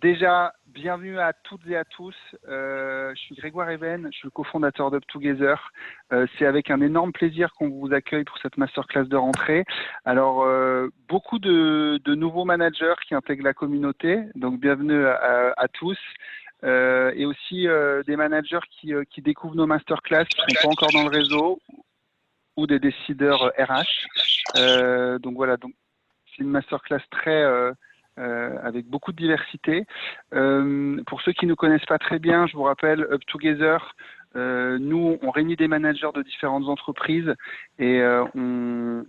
Déjà, bienvenue à toutes et à tous. Je suis Grégoire Even, je suis le cofondateur d'Up Together. C'est avec un énorme plaisir qu'on vous accueille pour cette masterclass de rentrée. Alors, beaucoup de nouveaux managers qui intègrent la communauté, donc bienvenue à tous. Et aussi des managers qui découvrent nos masterclass, qui ne sont pas encore dans le réseau, ou des décideurs RH. Donc voilà, donc c'est une masterclass avec beaucoup de diversité. Pour ceux qui ne nous connaissent pas très bien, je vous rappelle, Up Together, nous, on réunit des managers de différentes entreprises et on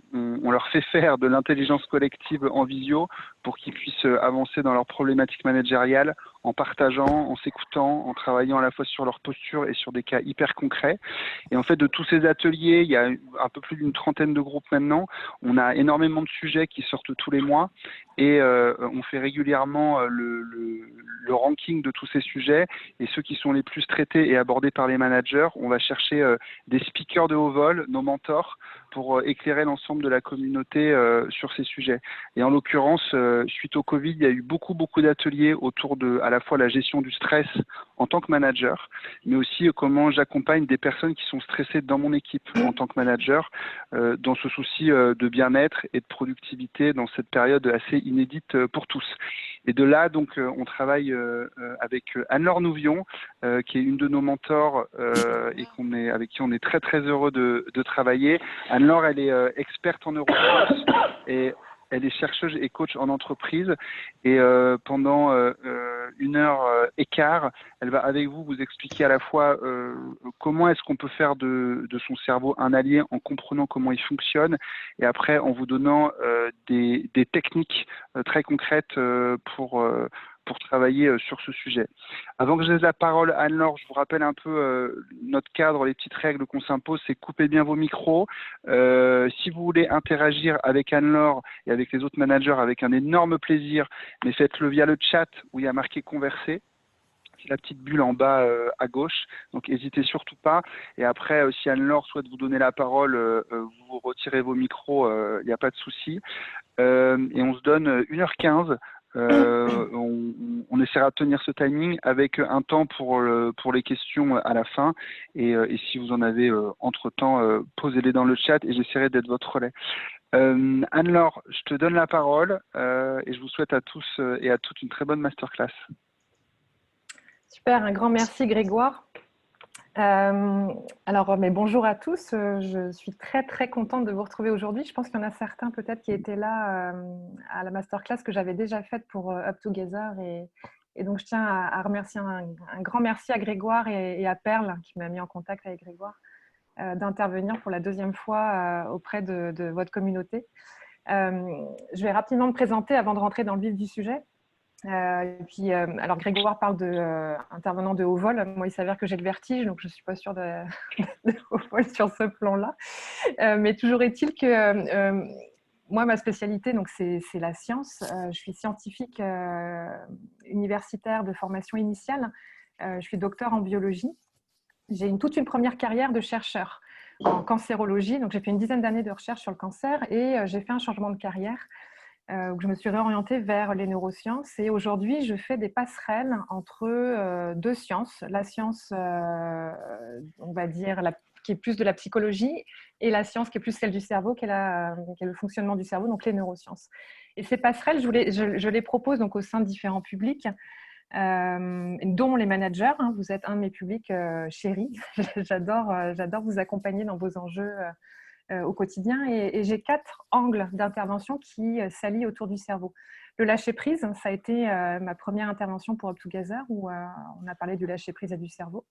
leur fait faire de l'intelligence collective en visio pour qu'ils puissent avancer dans leurs problématiques managériales en partageant, en s'écoutant, en travaillant à la fois sur leur posture et sur des cas hyper concrets. Et en fait, de tous ces ateliers, il y a un peu plus d'une trentaine de groupes maintenant. On a énormément de sujets qui sortent tous les mois et on fait régulièrement le ranking de tous ces sujets et ceux qui sont les plus traités et abordés par les managers. On va chercher des speakers de haut vol, nos mentors, pour éclairer l'ensemble de la communauté sur ces sujets. Et en l'occurrence, suite au Covid, il y a eu beaucoup d'ateliers autour de à la fois la gestion du stress en tant que manager, mais aussi comment j'accompagne des personnes qui sont stressées dans mon équipe en tant que manager, dans ce souci de bien-être et de productivité dans cette période assez inédite pour tous. Et de là, donc, on travaille avec Anne-Laure Nouvion, qui est une de nos mentors et avec qui on est très heureux de travailler. Anne-Laure, elle est experte en neurosciences et elle est chercheuse et coach en entreprise. Et pendant 1 heure et quart, elle va avec vous expliquer à la fois comment est-ce qu'on peut faire de son cerveau un allié en comprenant comment il fonctionne et après en vous donnant des techniques très concrètes pour travailler sur ce sujet. Avant que je laisse la parole à Anne-Laure, je vous rappelle un peu notre cadre, les petites règles qu'on s'impose, c'est coupez bien vos micros. Si vous voulez interagir avec Anne-Laure et avec les autres managers avec un énorme plaisir, mais faites-le via le chat où il y a marqué converser. C'est la petite bulle en bas à gauche, donc n'hésitez surtout pas. Et après, si Anne-Laure souhaite vous donner la parole, vous retirez vos micros, il n'y a pas de souci. Et on se donne 1h15. On essaiera de tenir ce timing avec un temps pour les questions à la fin. Et si vous en avez entre-temps, posez-les dans le chat et j'essaierai d'être votre relais. Anne-Laure, je te donne la parole et je vous souhaite à tous et à toutes une très bonne masterclass. Super, un grand merci Grégoire. Mais bonjour à tous, je suis très contente de vous retrouver aujourd'hui. Je pense qu'il y en a certains peut-être qui étaient là à la masterclass que j'avais déjà faite pour Up Together et donc je tiens à remercier un grand merci à Grégoire et à Perle qui m'a mis en contact avec Grégoire d'intervenir pour la deuxième fois auprès de votre communauté. Je vais rapidement me présenter avant de rentrer dans le vif du sujet. Alors Grégoire parle d'intervenant de haut vol. Moi, il s'avère que j'ai le vertige, donc je ne suis pas sûre de haut vol sur ce plan-là. Mais toujours est-il que moi, ma spécialité, donc, c'est la science. Je suis scientifique universitaire de formation initiale. Je suis docteur en biologie. J'ai toute une première carrière de chercheur en cancérologie. Donc, j'ai fait une dizaine d'années de recherche sur le cancer et j'ai fait un changement de carrière où je me suis réorientée vers les neurosciences. Et aujourd'hui, je fais des passerelles entre deux sciences. La science, on va dire, qui est plus de la psychologie, et la science qui est plus celle du cerveau, qui est le fonctionnement du cerveau, donc les neurosciences. Et ces passerelles, je les propose donc au sein de différents publics, dont les managers. Vous êtes un de mes publics chéris. J'adore vous accompagner dans vos enjeux au quotidien et j'ai 4 angles d'intervention qui s'allient autour du cerveau. Le lâcher-prise, ça a été ma première intervention pour Up Together où on a parlé du lâcher-prise et du cerveau.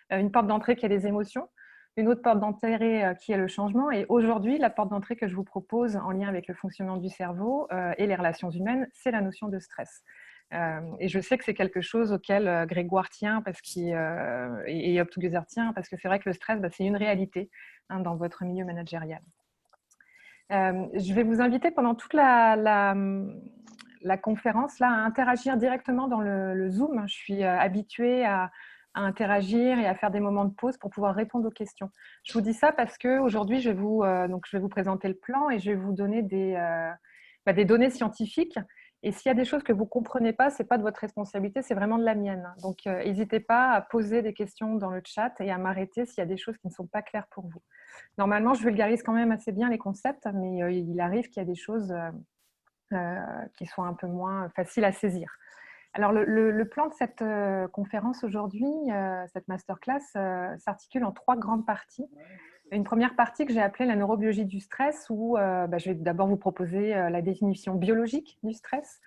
Une porte d'entrée qui est les émotions, une autre porte d'entrée qui est le changement et aujourd'hui, la porte d'entrée que je vous propose en lien avec le fonctionnement du cerveau et les relations humaines, c'est la notion de stress. Et je sais que c'est quelque chose auquel Grégoire tient et Up Together tient parce que c'est vrai que le stress, c'est une réalité dans votre milieu managérial. Je vais vous inviter pendant toute la conférence là, à interagir directement dans le Zoom. Je suis habituée à interagir et à faire des moments de pause pour pouvoir répondre aux questions. Je vous dis ça parce qu'aujourd'hui, je vais vous présenter le plan et je vais vous donner des données scientifiques Et s'il y a des choses que vous ne comprenez pas, ce n'est pas de votre responsabilité, c'est vraiment de la mienne. Donc, n'hésitez pas à poser des questions dans le chat et à m'arrêter s'il y a des choses qui ne sont pas claires pour vous. Normalement, je vulgarise quand même assez bien les concepts, mais il arrive qu'il y a des choses qui soient un peu moins faciles à saisir. Alors, le plan de cette conférence aujourd'hui, cette masterclass, s'articule en 3 grandes parties. Une première partie que j'ai appelée la neurobiologie du stress, où je vais d'abord vous proposer la définition biologique du stress.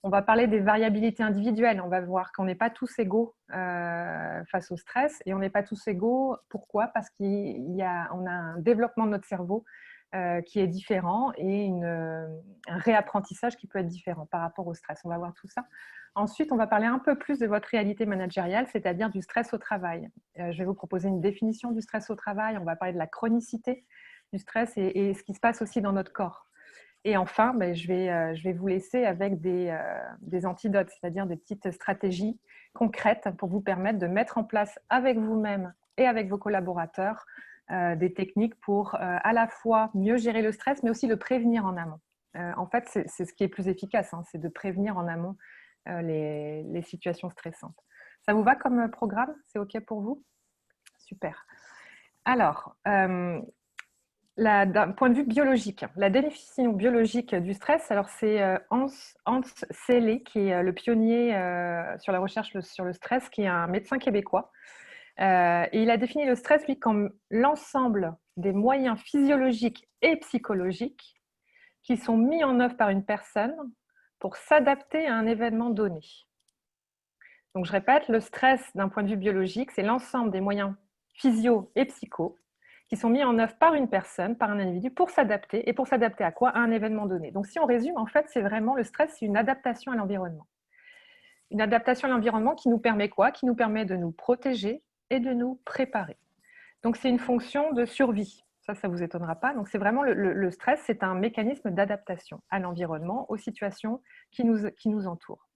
On va parler des variabilités individuelles. On va voir qu'on n'est pas tous égaux face au stress, et on n'est pas tous égaux. Pourquoi? Parce qu'on a un développement de notre cerveau qui est différent et un réapprentissage qui peut être différent par rapport au stress. On va voir tout ça. Ensuite, on va parler un peu plus de votre réalité managériale, c'est-à-dire du stress au travail. Je vais vous proposer une définition du stress au travail. On va parler de la chronicité du stress et ce qui se passe aussi dans notre corps. Et enfin, je vais vous laisser avec des antidotes, c'est-à-dire des petites stratégies concrètes pour vous permettre de mettre en place avec vous-même et avec vos collaborateurs des techniques pour à la fois mieux gérer le stress, mais aussi le prévenir en amont. En fait, c'est ce qui est plus efficace, hein, c'est de prévenir en amont les situations stressantes. Ça vous va comme programme? C'est OK pour vous? Super. Alors, d'un point de vue biologique, la définition biologique du stress, alors c'est Hans Selye, qui est le pionnier sur la recherche sur le stress, qui est un médecin québécois. Et il a défini le stress, lui, comme l'ensemble des moyens physiologiques et psychologiques qui sont mis en œuvre par une personne pour s'adapter à un événement donné. Donc, je répète, le stress, d'un point de vue biologique, c'est l'ensemble des moyens physio et psycho qui sont mis en œuvre par une personne, par un individu, pour s'adapter. Et pour s'adapter à quoi? À un événement donné. Donc, si on résume, en fait, c'est vraiment le stress, c'est une adaptation à l'environnement. Une adaptation à l'environnement qui nous permet quoi? Qui nous permet de nous protéger et de nous préparer. Donc, c'est une fonction de survie. Ça ne vous étonnera pas. Donc, c'est vraiment le stress, c'est un mécanisme d'adaptation à l'environnement, aux situations qui nous entourent.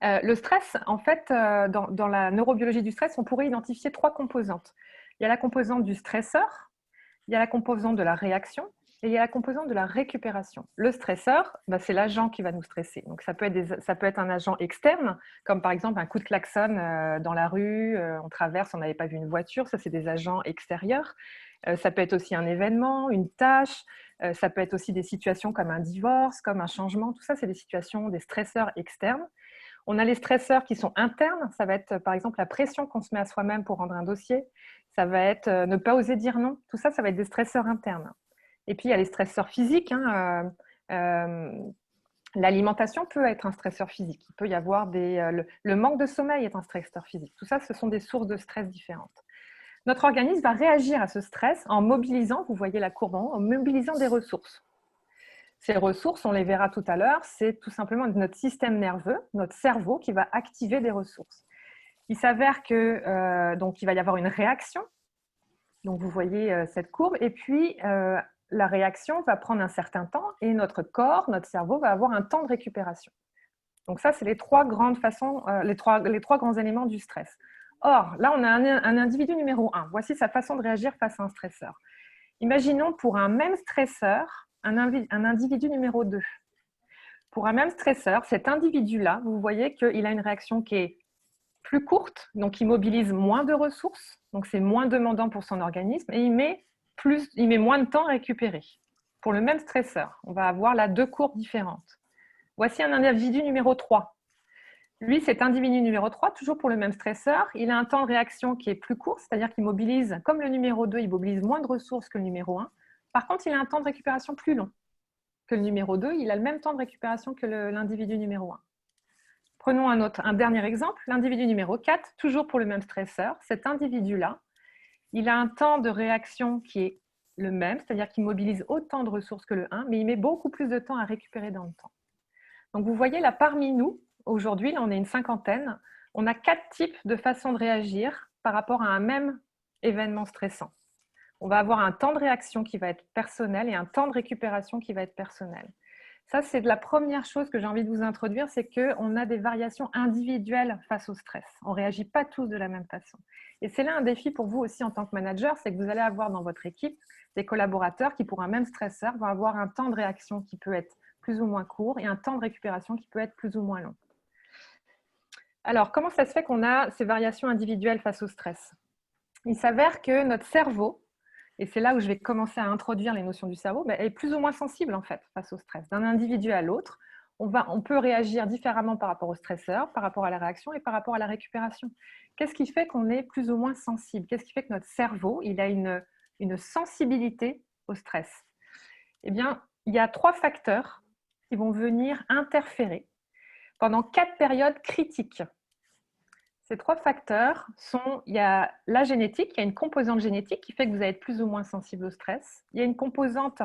Le stress, en fait, dans la neurobiologie du stress, on pourrait identifier 3 composantes. Il y a la composante du stresseur, il y a la composante de la réaction et il y a la composante de la récupération. Le stresseur, c'est l'agent qui va nous stresser. Donc, ça peut être un agent externe, comme par exemple un coup de klaxon dans la rue, on traverse, on n'avait pas vu une voiture, ça c'est des agents extérieurs. Ça peut être aussi un événement, une tâche, ça peut être aussi des situations comme un divorce, comme un changement, tout ça c'est des situations, des stresseurs externes. On a les stresseurs qui sont internes, ça va être par exemple la pression qu'on se met à soi-même pour rendre un dossier, ça va être ne pas oser dire non, tout ça, ça va être des stresseurs internes. Et puis il y a les stresseurs physiques, l'alimentation peut être un stresseur physique, il peut y avoir le manque de sommeil est un stresseur physique, tout ça ce sont des sources de stress différentes. Notre organisme va réagir à ce stress en mobilisant, vous voyez la courbe en haut, en mobilisant des ressources. Ces ressources, on les verra tout à l'heure, c'est tout simplement notre système nerveux, notre cerveau qui va activer des ressources. Il s'avère que donc il va y avoir une réaction. Donc vous voyez cette courbe, et puis la réaction va prendre un certain temps et notre corps, notre cerveau va avoir un temps de récupération. Donc ça, c'est les 3 grandes façons, les trois grands éléments du stress. Or, là, on a un individu numéro 1. Voici sa façon de réagir face à un stresseur. Imaginons pour un même stresseur, un individu numéro 2. Pour un même stresseur, cet individu-là, vous voyez qu'il a une réaction qui est plus courte, donc il mobilise moins de ressources, donc c'est moins demandant pour son organisme, et il met moins de temps à récupérer. Pour le même stresseur, on va avoir là 2 courbes différentes. Voici un individu numéro 3. Lui, cet individu numéro 3, toujours pour le même stresseur, il a un temps de réaction qui est plus court, c'est-à-dire qu'il mobilise, comme le numéro 2, il mobilise moins de ressources que le numéro 1. Par contre, il a un temps de récupération plus long que le numéro 2. Il a le même temps de récupération que l'individu numéro 1. Prenons un dernier exemple, l'individu numéro 4, toujours pour le même stresseur. Cet individu-là, il a un temps de réaction qui est le même, c'est-à-dire qu'il mobilise autant de ressources que le 1, mais il met beaucoup plus de temps à récupérer dans le temps. Donc, vous voyez là, parmi nous, aujourd'hui, là, on est une 50aine, on a 4 types de façons de réagir par rapport à un même événement stressant. On va avoir un temps de réaction qui va être personnel et un temps de récupération qui va être personnel. Ça, c'est de la première chose que j'ai envie de vous introduire, c'est qu'on a des variations individuelles face au stress. On ne réagit pas tous de la même façon. Et c'est là un défi pour vous aussi en tant que manager, c'est que vous allez avoir dans votre équipe des collaborateurs qui, pour un même stresseur, vont avoir un temps de réaction qui peut être plus ou moins court et un temps de récupération qui peut être plus ou moins long. Alors, comment ça se fait qu'on a ces variations individuelles face au stress? Il s'avère que notre cerveau, et c'est là où je vais commencer à introduire les notions du cerveau, est plus ou moins sensible en fait face au stress. D'un individu à l'autre, on peut réagir différemment par rapport au stresseur, par rapport à la réaction et par rapport à la récupération. Qu'est-ce qui fait qu'on est plus ou moins sensible? Qu'est-ce qui fait que notre cerveau il a une sensibilité au stress? Eh bien, il y a 3 facteurs qui vont venir interférer pendant 4 périodes critiques. Ces 3 facteurs sont, il y a la génétique, il y a une composante génétique qui fait que vous allez être plus ou moins sensible au stress. Il y a une composante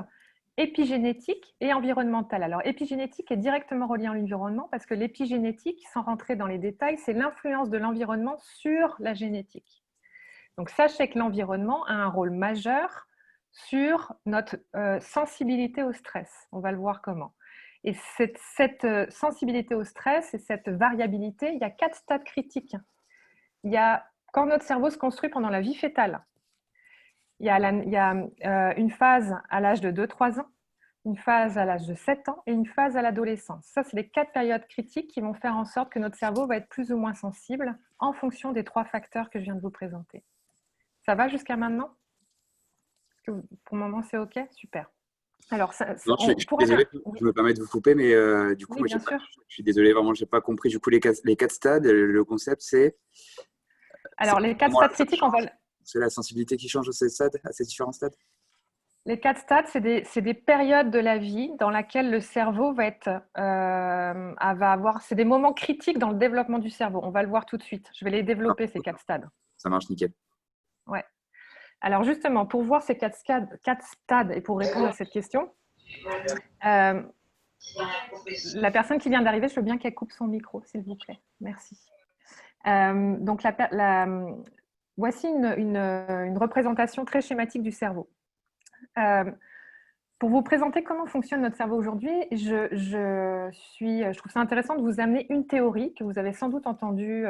épigénétique et environnementale. Alors, épigénétique est directement reliée à l'environnement parce que l'épigénétique, sans rentrer dans les détails, c'est l'influence de l'environnement sur la génétique. Donc, sachez que l'environnement a un rôle majeur sur notre sensibilité au stress. On va le voir comment. Et cette sensibilité au stress et cette variabilité, il y a 4 stades critiques. Il y a, quand notre cerveau se construit pendant la vie fœtale, il y a une phase à l'âge de 2-3 ans, une phase à l'âge de 7 ans et une phase à l'adolescence. Ça, c'est les 4 périodes critiques qui vont faire en sorte que notre cerveau va être plus ou moins sensible en fonction des 3 facteurs que je viens de vous présenter. Ça va jusqu'à maintenant? Pour le moment, c'est OK? Super. Alors, non, je suis désolé, je me permets de vous couper, mais du coup, oui, moi, je suis désolé, vraiment, je n'ai pas compris. Du coup, les 4 stades, le concept, c'est… Alors, les 4 stades critiques, c'est la sensibilité qui change à ces stades, à ces différents stades? Les 4 stades, c'est des périodes de la vie dans lesquelles le cerveau va avoir… C'est des moments critiques dans le développement du cerveau. On va le voir tout de suite. Je vais les développer, ces 4 stades. Ça marche nickel. Ouais. Alors justement, pour voir ces 4 stades et pour répondre à cette question, la personne qui vient d'arriver, je veux bien qu'elle coupe son micro, s'il vous plaît. Merci. Donc, voici une représentation très schématique du cerveau. Pour vous présenter comment fonctionne notre cerveau aujourd'hui, je trouve ça intéressant de vous amener une théorie que vous avez sans doute entendue,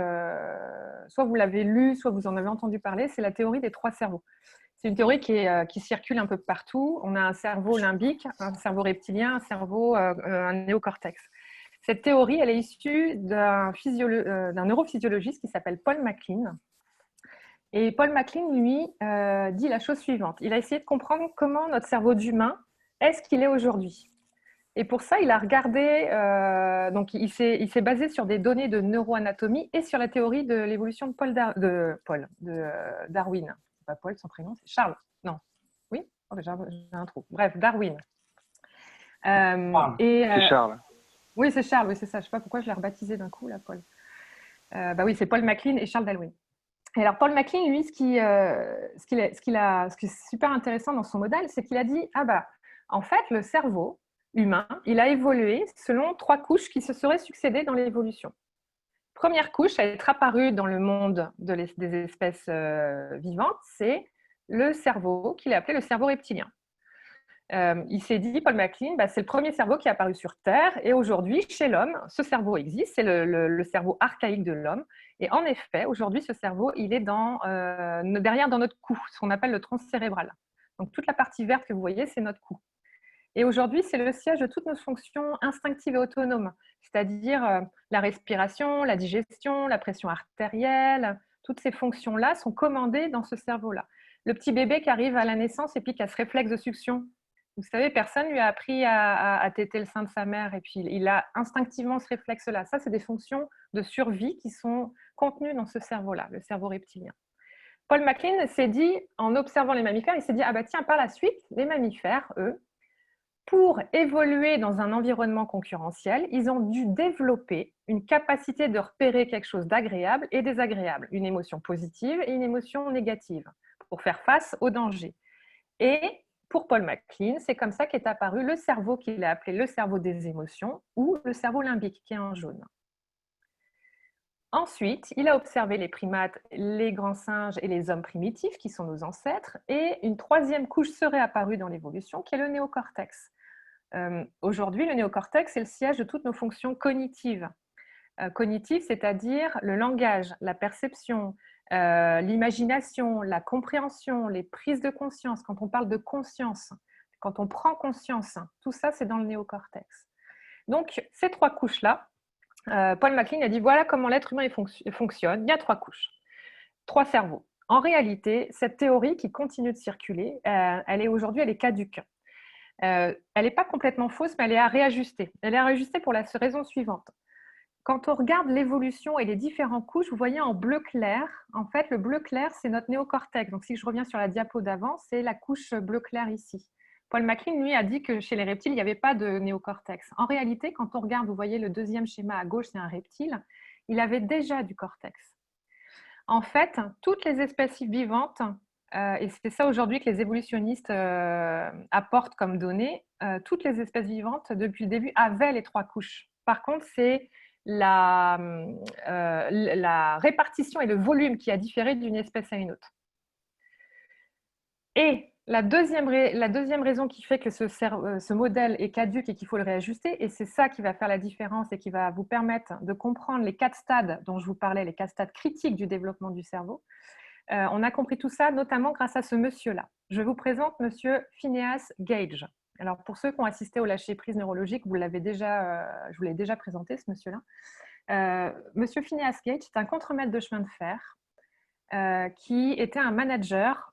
soit vous l'avez lue, soit vous en avez entendu parler, c'est la théorie des 3 cerveaux. C'est une théorie qui circule un peu partout. On a un cerveau limbique, un cerveau reptilien, un néocortex. Cette théorie, elle est issue d'un neurophysiologiste qui s'appelle Paul MacLean. Et Paul MacLean, lui, dit la chose suivante. Il a essayé de comprendre comment notre cerveau d'humain est ce qu'il est aujourd'hui. Et pour ça, il a regardé, donc il s'est basé sur des données de neuroanatomie et sur la théorie de l'évolution de Darwin. C'est pas Paul, son prénom, c'est Charles. Non. Oui, oh, j'ai un trou. Bref, Darwin. C'est Charles. Oui, c'est Charles, oui, c'est ça. Je ne sais pas pourquoi je l'ai rebaptisé d'un coup, là, Paul. Oui, c'est Paul MacLean et Charles Darwin. Et alors, Paul MacLean, lui, ce qui est super intéressant dans son modèle, c'est qu'il a dit, en fait, le cerveau humain, il a évolué selon 3 couches qui se seraient succédées dans l'évolution. Première couche à être apparue dans le monde des espèces vivantes, c'est le cerveau qu'il a appelé le cerveau reptilien. Il s'est dit, Paul MacLean, c'est le premier cerveau qui est apparu sur Terre et aujourd'hui, chez l'homme, ce cerveau existe, c'est le cerveau archaïque de l'homme. Et en effet, aujourd'hui, ce cerveau, il est derrière dans notre cou, ce qu'on appelle le tronc cérébral. Donc, toute la partie verte que vous voyez, c'est notre cou. Et aujourd'hui, c'est le siège de toutes nos fonctions instinctives et autonomes, c'est-à-dire la respiration, la digestion, la pression artérielle. Toutes ces fonctions-là sont commandées dans ce cerveau-là. Le petit bébé qui arrive à la naissance et puis qui a ce réflexe de succion. Vous savez, personne ne lui a appris à téter le sein de sa mère et puis il a instinctivement ce réflexe-là. Ça, c'est des fonctions de survie qui sont contenues dans ce cerveau-là, le cerveau reptilien. Paul MacLean s'est dit, en observant les mammifères, il s'est dit, tiens, par la suite, les mammifères, eux, pour évoluer dans un environnement concurrentiel, ils ont dû développer une capacité de repérer quelque chose d'agréable et désagréable, une émotion positive et une émotion négative, pour faire face au danger. Et pour Paul MacLean, c'est comme ça qu'est apparu le cerveau qu'il a appelé le cerveau des émotions ou le cerveau limbique, qui est en jaune. Ensuite, il a observé les primates, les grands singes et les hommes primitifs, qui sont nos ancêtres, et une 3e couche serait apparue dans l'évolution, qui est le néocortex. Aujourd'hui, le néocortex est le siège de toutes nos fonctions cognitives. Cognitives, c'est-à-dire le langage, la perception, l'imagination, la compréhension, les prises de conscience. Quand on parle de conscience, quand on prend conscience, tout ça, c'est dans le néocortex. Donc, ces 3 couches-là, Paul MacLean a dit, voilà comment l'être humain fonctionne. Il y a 3 couches, 3 cerveaux. En réalité, cette théorie qui continue de circuler, elle est caduque. Elle n'est pas complètement fausse, mais elle est à réajuster. Elle est à réajuster pour la raison suivante. Quand on regarde l'évolution et les différentes couches, vous voyez en bleu clair, en fait, le bleu clair, c'est notre néocortex. Donc, si je reviens sur la diapo d'avant, c'est la couche bleu clair ici. Paul MacLean, lui, a dit que chez les reptiles, il n'y avait pas de néocortex. En réalité, quand on regarde, vous voyez le deuxième schéma à gauche, c'est un reptile, il avait déjà du cortex. En fait, toutes les espèces vivantes, et c'est ça aujourd'hui que les évolutionnistes apportent comme données, toutes les espèces vivantes, depuis le début, avaient les 3 couches. Par contre, c'est la répartition et le volume qui a différé d'une espèce à une autre. Et la deuxième raison qui fait que ce modèle est caduque et qu'il faut le réajuster, et c'est ça qui va faire la différence et qui va vous permettre de comprendre les 4 stades dont je vous parlais, les 4 stades critiques du développement du cerveau. On a compris tout ça notamment grâce à ce monsieur-là. Je vous présente monsieur Phineas Gage. Alors pour ceux qui ont assisté au lâcher-prise neurologique, je vous l'ai déjà présenté, ce monsieur-là. Monsieur Phineas Gage, c'est un contremaître de chemin de fer qui était un manager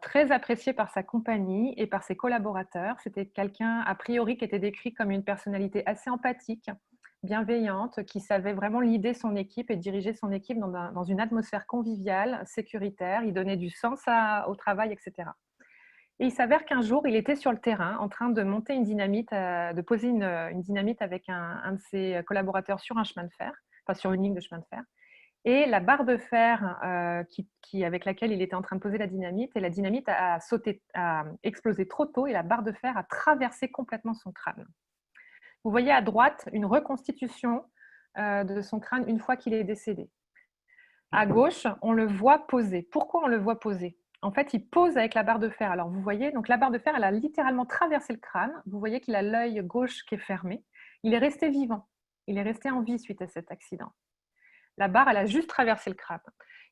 très apprécié par sa compagnie et par ses collaborateurs. C'était quelqu'un, a priori, qui était décrit comme une personnalité assez empathique, bienveillante, qui savait vraiment leader son équipe et diriger son équipe dans une atmosphère conviviale, sécuritaire. Il donnait du sens au travail, etc. Et il s'avère qu'un jour, il était sur le terrain en train de monter une dynamite, de poser une dynamite avec un de ses collaborateurs sur un chemin de fer, enfin sur une ligne de chemin de fer. Et la barre de fer avec laquelle il était en train de poser la dynamite a explosé trop tôt et la barre de fer a traversé complètement son crâne. Vous voyez à droite une reconstitution de son crâne une fois qu'il est décédé. À gauche, on le voit poser. Pourquoi on le voit poser? En fait, il pose avec la barre de fer. Alors, vous voyez, donc la barre de fer, elle a littéralement traversé le crâne. Vous voyez qu'il a l'œil gauche qui est fermé. Il est resté vivant. Il est resté en vie suite à cet accident. La barre, elle a juste traversé le crâne.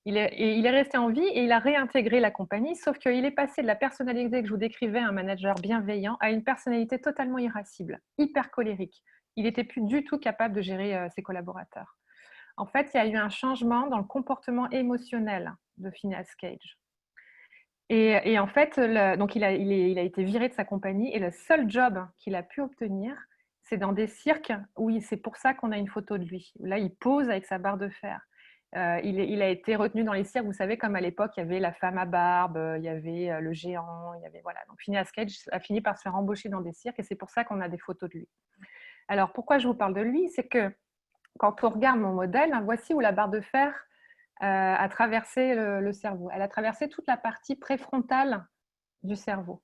Il est resté en vie et il a réintégré la compagnie, sauf qu'il est passé de la personnalité que je vous décrivais, un manager bienveillant, à une personnalité totalement irascible, hyper colérique. Il n'était plus du tout capable de gérer ses collaborateurs. En fait, il y a eu un changement dans le comportement émotionnel de Phineas Gage. Et en fait, donc il a été viré de sa compagnie et le seul job qu'il a pu obtenir, c'est dans des cirques où c'est pour ça qu'on a une photo de lui. Là, il pose avec sa barre de fer. Il a été retenu dans les cirques, vous savez, comme à l'époque, il y avait la femme à barbe, il y avait le géant, il y avait, voilà. Donc Phineas Gage a fini par se faire embaucher dans des cirques et c'est pour ça qu'on a des photos de lui. Alors, pourquoi je vous parle de lui? C'est que quand on regarde mon modèle, voici où la barre de fer a traversé le cerveau. Elle a traversé toute la partie préfrontale du cerveau.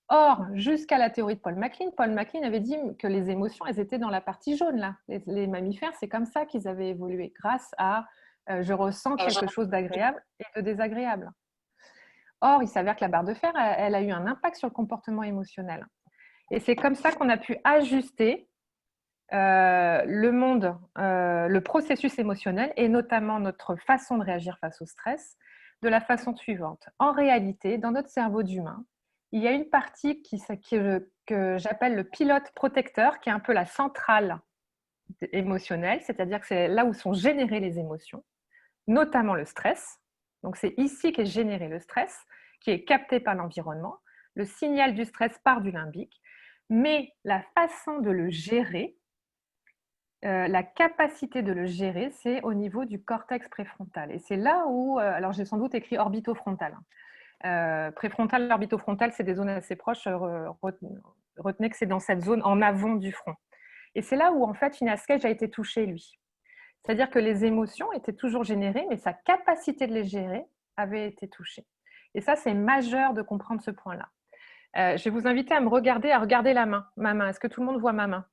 Or, jusqu'à la théorie de Paul MacLean avait dit que les émotions, elles étaient dans la partie jaune, là. Les mammifères, c'est comme ça qu'ils avaient évolué, grâce à je ressens quelque chose d'agréable et de désagréable. Or, il s'avère que la barre de fer, elle a eu un impact sur le comportement émotionnel. Et c'est comme ça qu'on a pu ajuster le processus émotionnel et notamment notre façon de réagir face au stress de la façon suivante. En réalité, dans notre cerveau d'humain, il y a une partie que j'appelle le pilote protecteur, qui est un peu la centrale émotionnelle, c'est-à-dire que c'est là où sont générées les émotions, notamment le stress. Donc c'est ici qu'est généré le stress, qui est capté par l'environnement. Le signal du stress part du limbique, mais la façon de le gérer, la capacité de le gérer, c'est au niveau du cortex préfrontal. Et c'est là où, alors j'ai sans doute écrit orbitofrontal. Préfrontal, orbitofrontal, c'est des zones assez proches. Retenez que c'est dans cette zone en avant du front. Et c'est là où, en fait, Phineas Gage a été touché, lui. C'est-à-dire que les émotions étaient toujours générées, mais sa capacité de les gérer avait été touchée. Et ça, c'est majeur de comprendre ce point-là. Je vais vous inviter à regarder ma main. Est-ce que tout le monde voit ma main?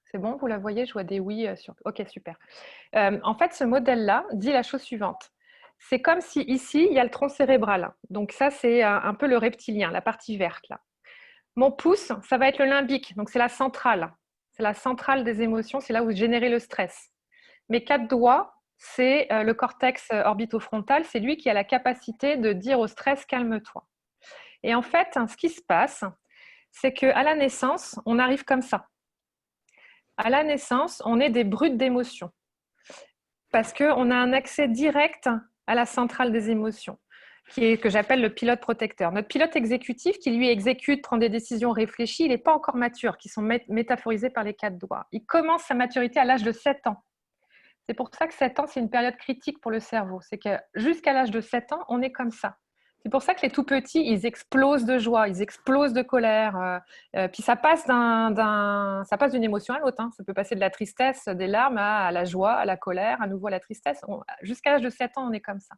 C'est bon, vous la voyez? Je vois des oui sur... Ok, super. En fait, ce modèle-là dit la chose suivante. C'est comme si ici, il y a le tronc cérébral. Donc ça, c'est un peu le reptilien, la partie verte là. Mon pouce, ça va être le limbique. Donc c'est la centrale. C'est la centrale des émotions. C'est là où vous générez le stress. Mes 4 doigts, c'est le cortex orbitofrontal. C'est lui qui a la capacité de dire au stress, calme-toi. Et en fait, ce qui se passe, c'est qu'à la naissance, on arrive comme ça. À la naissance, on est des brutes d'émotions parce qu'on a un accès direct à la centrale des émotions, que j'appelle le pilote protecteur. Notre pilote exécutif, qui lui exécute, prend des décisions réfléchies, il n'est pas encore mature, qui sont métaphorisés par les 4 doigts. Il commence sa maturité à l'âge de 7 ans. C'est pour ça que 7 ans, c'est une période critique pour le cerveau. C'est que jusqu'à l'âge de 7 ans, on est comme ça. C'est pour ça que les tout petits, ils explosent de joie, ils explosent de colère. Puis ça passe d'une émotion à l'autre. Ça peut passer de la tristesse, des larmes, à la joie, à la colère, à nouveau à la tristesse. Jusqu'à l'âge de 7 ans, on est comme ça.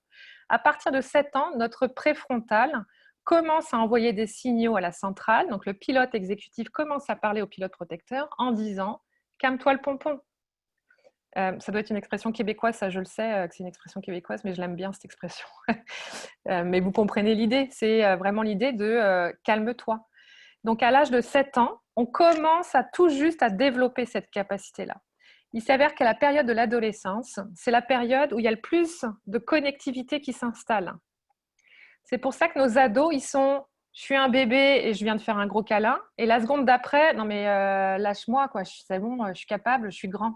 À partir de 7 ans, notre préfrontal commence à envoyer des signaux à la centrale. Donc le pilote exécutif commence à parler au pilote protecteur en disant « calme-toi le pompon ». Ça doit être une expression québécoise, ça je le sais que c'est une expression québécoise, mais je l'aime bien cette expression. Mais vous comprenez l'idée, c'est vraiment l'idée de calme-toi. Donc à l'âge de 7 ans, on commence à tout juste à développer cette capacité-là. Il s'avère qu'à la période de l'adolescence, c'est la période où il y a le plus de connectivité qui s'installe. C'est pour ça que nos ados, ils sont « je suis un bébé et je viens de faire un gros câlin » et la seconde d'après « non mais lâche-moi, quoi, c'est bon, je suis capable, je suis grand ».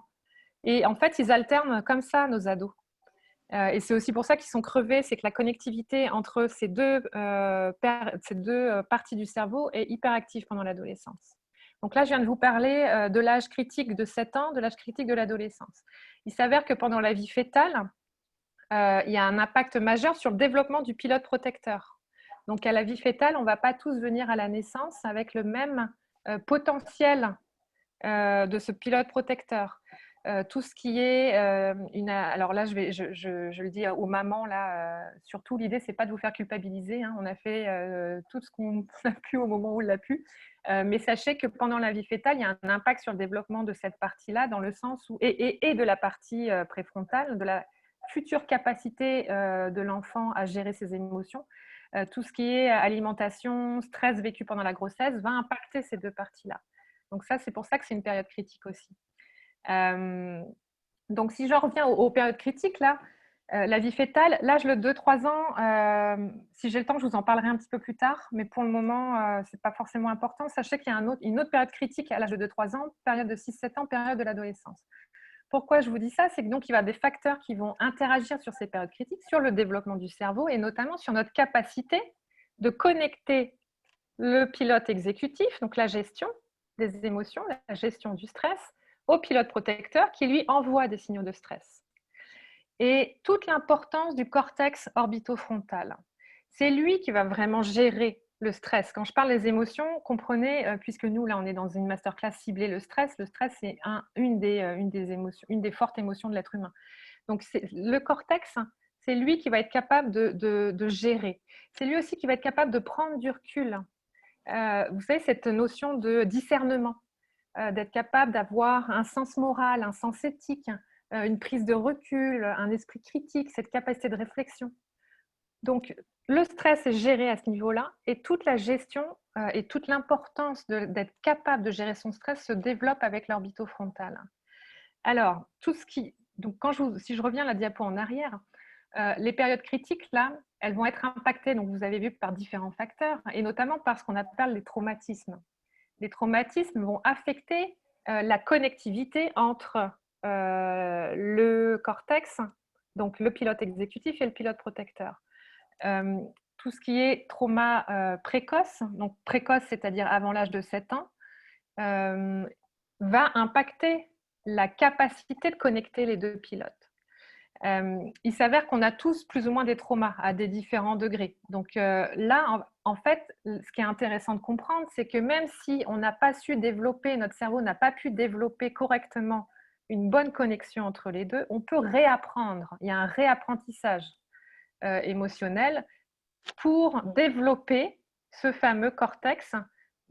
Et en fait, ils alternent comme ça, nos ados. Et c'est aussi pour ça qu'ils sont crevés, c'est que la connectivité entre ces deux parties du cerveau est hyperactive pendant l'adolescence. Donc là, je viens de vous parler de l'âge critique de 7 ans, de l'âge critique de l'adolescence. Il s'avère que pendant la vie fœtale, il y a un impact majeur sur le développement du pilote protecteur. Donc à la vie fœtale, on ne va pas tous venir à la naissance avec le même potentiel de ce pilote protecteur. Tout ce qui est alors là je le dis aux mamans là, surtout l'idée c'est pas de vous faire culpabiliser, on a fait tout ce qu'on a pu au moment où on l'a pu, mais sachez que pendant la vie fœtale il y a un impact sur le développement de cette partie là, dans le sens où et de la partie préfrontale, de la future capacité de l'enfant à gérer ses émotions. Tout ce qui est alimentation, stress vécu pendant la grossesse va impacter ces deux parties là. Donc ça, c'est pour ça que c'est une période critique aussi. Donc si je reviens aux périodes critiques, là, la vie fœtale, l'âge de 2-3 ans, si j'ai le temps, je vous en parlerai un petit peu plus tard, mais pour le moment, ce n'est pas forcément important. Sachez qu'il y a une autre période critique à l'âge de 2-3 ans, période de 6-7 ans, période de l'adolescence. Pourquoi je vous dis ça? C'est que donc il y a des facteurs qui vont interagir sur ces périodes critiques, sur le développement du cerveau et notamment sur notre capacité de connecter le pilote exécutif, donc la gestion des émotions, la gestion du stress, au pilote protecteur qui lui envoie des signaux de stress. Et toute l'importance du cortex orbitofrontal. C'est lui qui va vraiment gérer le stress. Quand je parle des émotions, comprenez, puisque nous, là, on est dans une masterclass ciblée le stress c'est une des fortes émotions de l'être humain. Donc, le cortex, c'est lui qui va être capable de gérer. C'est lui aussi qui va être capable de prendre du recul. Vous savez, cette notion de discernement, d'être capable d'avoir un sens moral, un sens éthique, une prise de recul, un esprit critique, cette capacité de réflexion. Donc, le stress est géré à ce niveau-là et toute la gestion et toute l'importance d'être capable de gérer son stress se développe avec l'orbitofrontal. Alors, donc si je reviens à la diapo en arrière, les périodes critiques, là, elles vont être impactées, donc vous avez vu, par différents facteurs, et notamment par ce qu'on appelle les traumatismes. Les traumatismes vont affecter la connectivité entre le cortex, donc le pilote exécutif et le pilote protecteur. Tout ce qui est trauma précoce, donc précoce, c'est-à-dire avant l'âge de 7 ans, va impacter la capacité de connecter les deux pilotes. Il s'avère qu'on a tous plus ou moins des traumas à des différents degrés. Donc là, en fait, ce qui est intéressant de comprendre, c'est que même si on n'a pas su développer, notre cerveau n'a pas pu développer correctement une bonne connexion entre les deux, on peut réapprendre. Il y a un réapprentissage émotionnel pour développer ce fameux cortex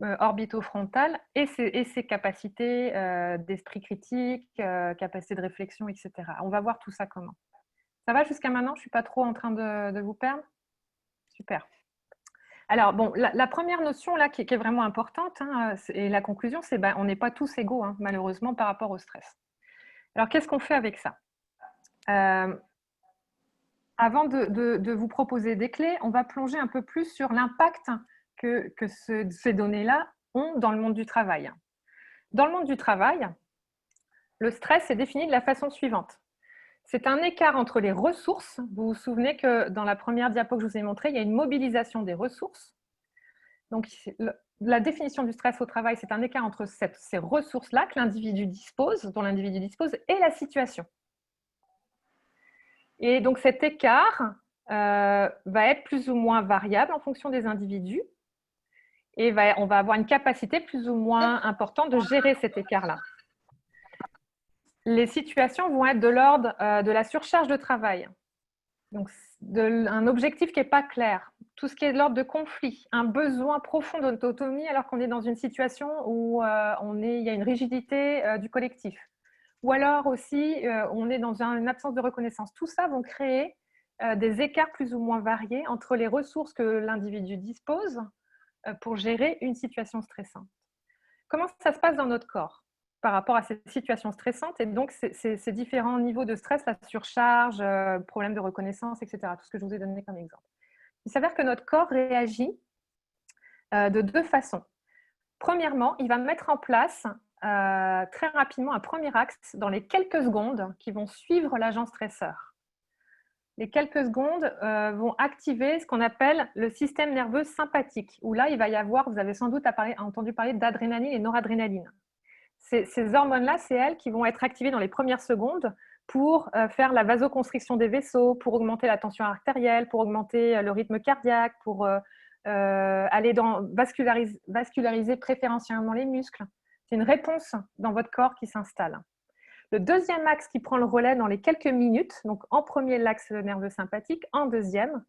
orbitofrontal et ses capacités d'esprit critique, capacité de réflexion, etc. On va voir tout ça comment. Ça va jusqu'à maintenant? Je ne suis pas trop en train de vous perdre? Super. Alors, bon, la première notion là, qui est vraiment importante, et la conclusion, c'est on n'est pas tous égaux, malheureusement, par rapport au stress. Alors, qu'est-ce qu'on fait avec ça? Avant de vous proposer des clés, on va plonger un peu plus sur l'impact que ces données-là ont dans le monde du travail. Dans le monde du travail, le stress est défini de la façon suivante. C'est un écart entre les ressources. Vous vous souvenez que dans la première diapo que je vous ai montrée, il y a une mobilisation des ressources. Donc, la définition du stress au travail, c'est un écart entre ces ressources-là que l'individu dispose, dont l'individu dispose, et la situation. Et donc, cet écart va être plus ou moins variable en fonction des individus. Et on va avoir une capacité plus ou moins importante de gérer cet écart-là. Les situations vont être de l'ordre de la surcharge de travail. Donc, un objectif qui n'est pas clair. Tout ce qui est de l'ordre de conflit, un besoin profond d'autonomie alors qu'on est dans une situation où il y a une rigidité du collectif. Ou alors aussi, on est dans une absence de reconnaissance. Tout ça vont créer des écarts plus ou moins variés entre les ressources que l'individu dispose pour gérer une situation stressante. Comment ça se passe dans notre corps par rapport à ces situations stressantes et donc ces différents niveaux de stress, la surcharge, problème de reconnaissance, etc. Tout ce que je vous ai donné comme exemple. Il s'avère que notre corps réagit de deux façons. Premièrement, il va mettre en place très rapidement un premier axe dans les quelques secondes qui vont suivre l'agent stresseur. Les quelques secondes vont activer ce qu'on appelle le système nerveux sympathique, où là, il va y avoir, vous avez sans doute entendu parler d'adrénaline et noradrénaline. Ces hormones-là, c'est elles qui vont être activées dans les premières secondes pour faire la vasoconstriction des vaisseaux, pour augmenter la tension artérielle, pour augmenter le rythme cardiaque, pour aller vasculariser préférentiellement les muscles. C'est une réponse dans votre corps qui s'installe. Le deuxième axe qui prend le relais dans les quelques minutes, donc en premier l'axe nerveux sympathique, en deuxième,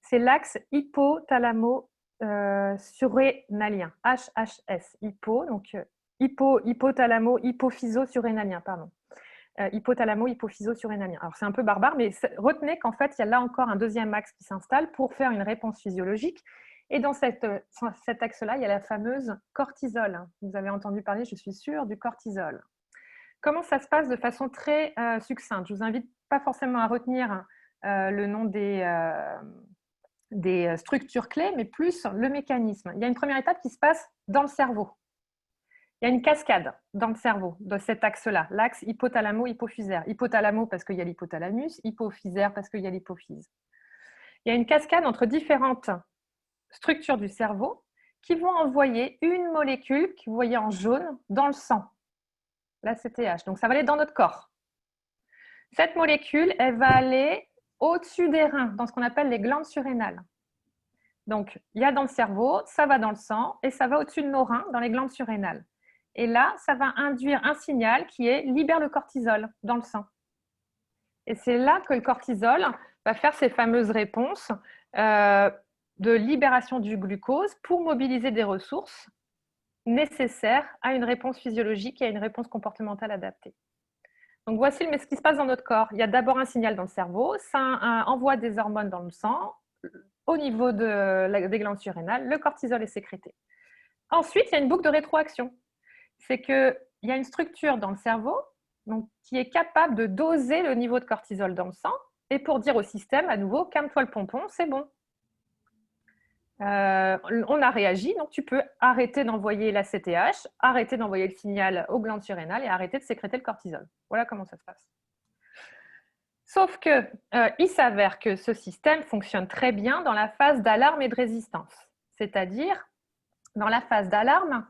c'est l'axe hypothalamo-surrénalien, HHS, donc hypothalamo-hypophyso-surrénalien, pardon. Hypothalamo-hypophyso-surrénalien. Alors c'est un peu barbare, mais retenez qu'en fait, il y a là encore un deuxième axe qui s'installe pour faire une réponse physiologique. Et dans cet axe-là, il y a la fameuse cortisol. Vous avez entendu parler, je suis sûre, du cortisol. Comment ça se passe de façon très succincte? Je vous invite pas forcément à retenir le nom des structures clés, mais plus le mécanisme. Il y a une première étape qui se passe dans le cerveau. Il y a une cascade dans le cerveau de cet axe-là, l'axe hypothalamo-hypophysaire. Hypothalamo parce qu'il y a l'hypothalamus, hypophysaire parce qu'il y a l'hypophyse. Il y a une cascade entre différentes structures du cerveau qui vont envoyer une molécule que vous voyez en jaune dans le sang, l'ACTH. Donc, ça va aller dans notre corps. Cette molécule, elle va aller au-dessus des reins, dans ce qu'on appelle les glandes surrénales. Donc, il y a dans le cerveau, ça va dans le sang et ça va au-dessus de nos reins, dans les glandes surrénales. Et là, ça va induire un signal qui est « libère le cortisol » dans le sang. Et c'est là que le cortisol va faire ces fameuses réponses de libération du glucose pour mobiliser des ressources nécessaires à une réponse physiologique et à une réponse comportementale adaptée. Donc, voici ce qui se passe dans notre corps. Il y a d'abord un signal dans le cerveau, ça envoie des hormones dans le sang. Au niveau des glandes surrénales, le cortisol est sécrété. Ensuite, il y a une boucle de rétroaction. C'est qu'il y a une structure dans le cerveau donc, qui est capable de doser le niveau de cortisol dans le sang et pour dire au système, à nouveau, calme-toi le pompon, c'est bon. On a réagi, donc tu peux arrêter d'envoyer la CTH, arrêter d'envoyer le signal aux glandes surrénales et arrêter de sécréter le cortisol. Voilà comment ça se passe. Sauf qu'il s'avère que ce système fonctionne très bien dans la phase d'alarme et de résistance. C'est-à-dire, dans la phase d'alarme,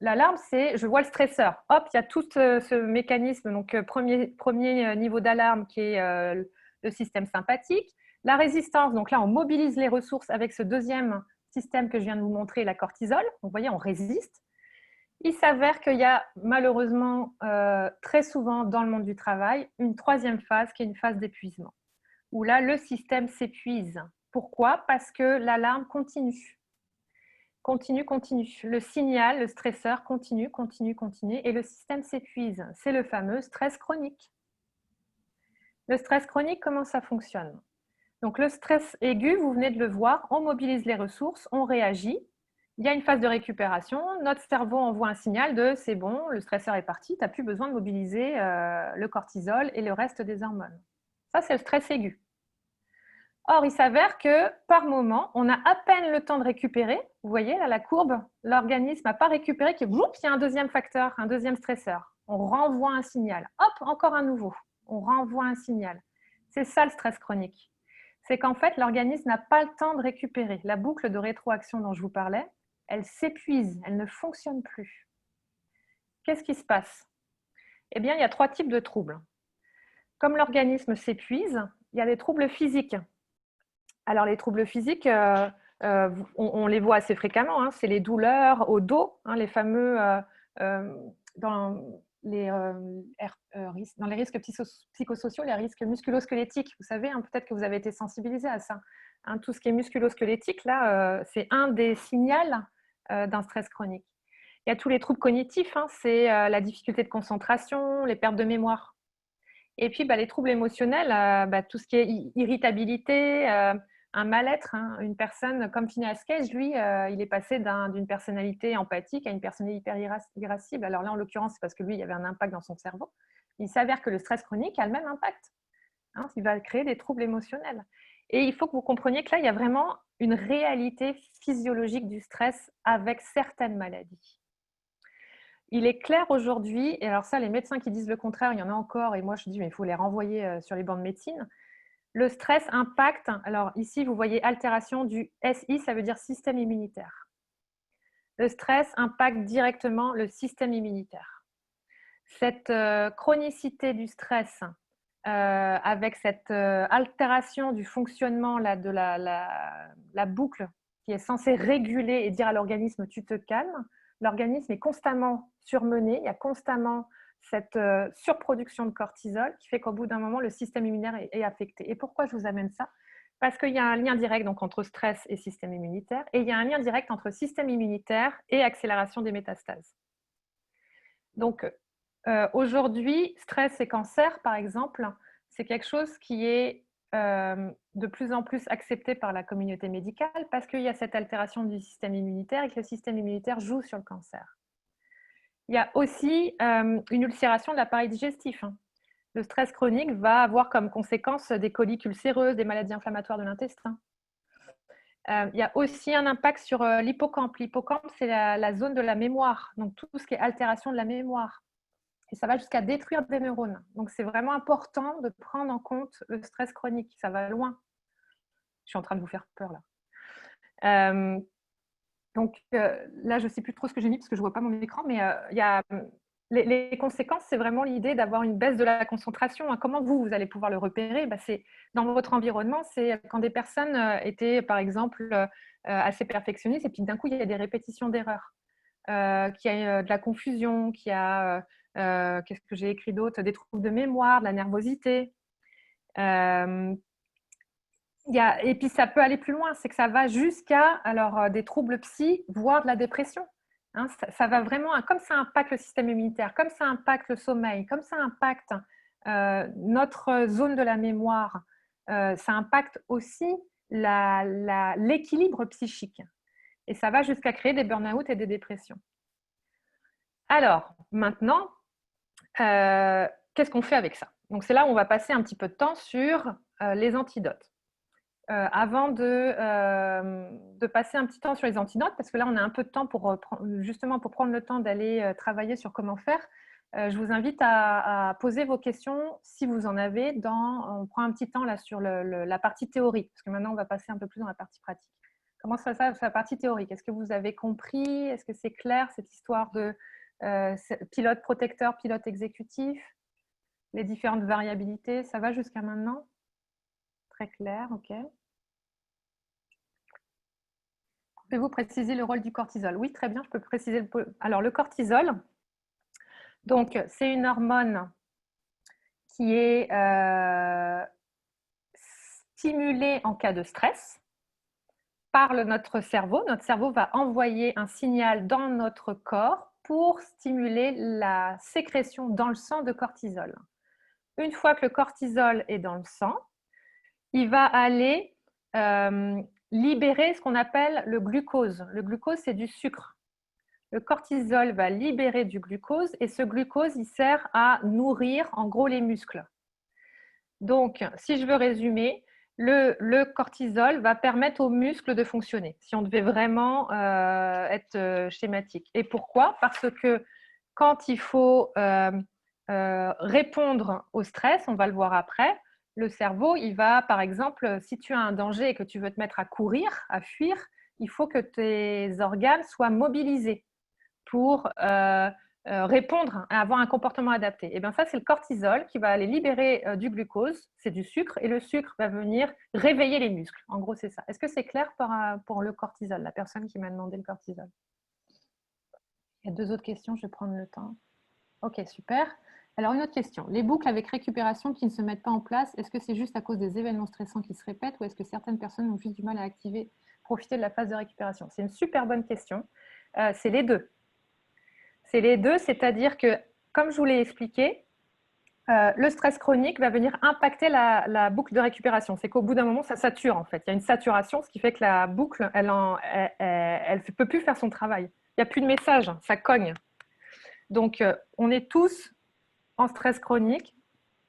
l'alarme, c'est je vois le stresseur. Hop, il y a tout ce mécanisme, donc premier niveau d'alarme qui est le système sympathique. La résistance, donc là, on mobilise les ressources avec ce deuxième système que je viens de vous montrer, la cortisol. Donc, vous voyez, on résiste. Il s'avère qu'il y a malheureusement très souvent dans le monde du travail une troisième phase qui est une phase d'épuisement, où là, le système s'épuise. Pourquoi? Parce que l'alarme continue. Continue. Le signal, le stresseur continue et le système s'épuise. C'est le fameux stress chronique. Le stress chronique, comment ça fonctionne? Donc, le stress aigu, vous venez de le voir, on mobilise les ressources, on réagit. Il y a une phase de récupération. Notre cerveau envoie un signal de « c'est bon, le stresseur est parti, tu n'as plus besoin de mobiliser le cortisol et le reste des hormones ». Ça, c'est le stress aigu. Or, il s'avère que par moment, on a à peine le temps de récupérer. Vous voyez, là, la courbe, l'organisme n'a pas récupéré, il y a un deuxième facteur, un deuxième stresseur. On renvoie un signal. Hop, encore un nouveau. On renvoie un signal. C'est ça le stress chronique. C'est qu'en fait, l'organisme n'a pas le temps de récupérer. La boucle de rétroaction dont je vous parlais, elle s'épuise, elle ne fonctionne plus. Qu'est-ce qui se passe? Eh bien, il y a 3 types de troubles. Comme l'organisme s'épuise, il y a des troubles physiques. Alors, les troubles physiques, on les voit assez fréquemment. Hein. C'est les douleurs au dos, hein, les fameux dans les risques psychosociaux, les risques musculo-squelettiques. Vous savez, hein, peut-être que vous avez été sensibilisé à ça. Hein, tout ce qui est musculo-squelettique, là, c'est un des signaux d'un stress chronique. Il y a tous les troubles cognitifs, hein, c'est la difficulté de concentration, les pertes de mémoire. Et puis, les troubles émotionnels, tout ce qui est irritabilité, un mal-être. Hein. Une personne comme Phineas Cage, lui, il est passé d'une personnalité empathique à une personnalité hyper irascible. Alors là, en l'occurrence, c'est parce que lui, il y avait un impact dans son cerveau. Il s'avère que le stress chronique a le même impact. Hein, il va créer des troubles émotionnels. Et il faut que vous compreniez que là, il y a vraiment une réalité physiologique du stress avec certaines maladies. Il est clair aujourd'hui, et alors ça, les médecins qui disent le contraire, il y en a encore, et moi je dis, mais il faut les renvoyer sur les bancs de médecine. Le stress impacte, alors ici, vous voyez altération du SI, ça veut dire système immunitaire. Le stress impacte directement le système immunitaire. Cette chronicité du stress, avec cette altération du fonctionnement là, de la boucle qui est censée réguler et dire à l'organisme, tu te calmes, l'organisme est constamment surmené, il y a constamment cette surproduction de cortisol qui fait qu'au bout d'un moment, le système immunitaire est affecté. Et pourquoi je vous amène ça? Parce qu'il y a un lien direct donc, entre stress et système immunitaire, et il y a un lien direct entre système immunitaire et accélération des métastases. Donc, aujourd'hui, stress et cancer, par exemple, c'est quelque chose qui est de plus en plus accepté par la communauté médicale parce qu'il y a cette altération du système immunitaire et que le système immunitaire joue sur le cancer. Il y a aussi une ulcération de l'appareil digestif. Hein. Le stress chronique va avoir comme conséquence des coliques ulcéreuses, des maladies inflammatoires de l'intestin. Il y a aussi un impact sur l'hippocampe. L'hippocampe, c'est la zone de la mémoire, donc tout ce qui est altération de la mémoire. Et ça va jusqu'à détruire des neurones. Donc, c'est vraiment important de prendre en compte le stress chronique. Ça va loin. Je suis en train de vous faire peur, là. Donc, là, je ne sais plus trop ce que j'ai mis parce que je ne vois pas mon écran, mais il y a les conséquences, c'est vraiment l'idée d'avoir une baisse de la concentration. Comment vous allez pouvoir le repérer? C'est dans votre environnement, c'est quand des personnes étaient, par exemple, assez perfectionnistes et puis d'un coup, il y a des répétitions d'erreurs, qu'il y a de la confusion, qu'il y a, qu'est-ce que j'ai écrit d'autre? Des troubles de mémoire, de la nervosité. Et puis, ça peut aller plus loin, c'est que ça va jusqu'à des troubles psy, voire de la dépression. Hein, ça va vraiment, comme ça impacte le système immunitaire, comme ça impacte le sommeil, comme ça impacte notre zone de la mémoire, ça impacte aussi l'équilibre psychique. Et ça va jusqu'à créer des burn-out et des dépressions. Alors, maintenant, qu'est-ce qu'on fait avec ça? Donc, c'est là où on va passer un petit peu de temps sur les antidotes. Avant de passer un petit temps sur les antidotes, parce que là, on a un peu de temps justement pour prendre le temps d'aller travailler sur comment faire, je vous invite à poser vos questions si vous en avez. On prend un petit temps là sur la partie théorique, parce que maintenant, on va passer un peu plus dans la partie pratique. Comment ça se passe sur la partie théorique? Est-ce que vous avez compris? Est-ce que c'est clair, cette histoire de pilote protecteur, pilote exécutif? Les différentes variabilités, ça va jusqu'à maintenant? Très clair, ok. Pouvez-vous préciser le rôle du cortisol? Oui, très bien, je peux préciser. Alors, le cortisol, donc, c'est une hormone qui est stimulée en cas de stress par notre cerveau. Notre cerveau va envoyer un signal dans notre corps pour stimuler la sécrétion dans le sang de cortisol. Une fois que le cortisol est dans le sang, il va aller libérer ce qu'on appelle le glucose. Le glucose, c'est du sucre. Le cortisol va libérer du glucose et ce glucose, il sert à nourrir en gros les muscles. Donc, si je veux résumer, le cortisol va permettre aux muscles de fonctionner, si on devait vraiment être schématique. Et pourquoi? Parce que quand il faut répondre au stress, on va le voir après, le cerveau, il va, par exemple, si tu as un danger et que tu veux te mettre à courir, à fuir, il faut que tes organes soient mobilisés pour répondre, avoir un comportement adapté. Et bien ça, c'est le cortisol qui va aller libérer du glucose, c'est du sucre, et le sucre va venir réveiller les muscles. En gros, c'est ça. Est-ce que c'est clair pour le cortisol, la personne qui m'a demandé le cortisol? Il y a 2 autres questions, je vais prendre le temps. Ok, super. Alors, une autre question. Les boucles avec récupération qui ne se mettent pas en place, est-ce que c'est juste à cause des événements stressants qui se répètent ou est-ce que certaines personnes ont juste du mal à activer, profiter de la phase de récupération? C'est une super bonne question. C'est les deux. C'est les deux, c'est-à-dire que, comme je vous l'ai expliqué, le stress chronique va venir impacter la boucle de récupération. C'est qu'au bout d'un moment, ça sature en fait. Il y a une saturation, ce qui fait que la boucle, elle ne peut plus faire son travail. Il n'y a plus de message, ça cogne. Donc, on est tous en stress chronique,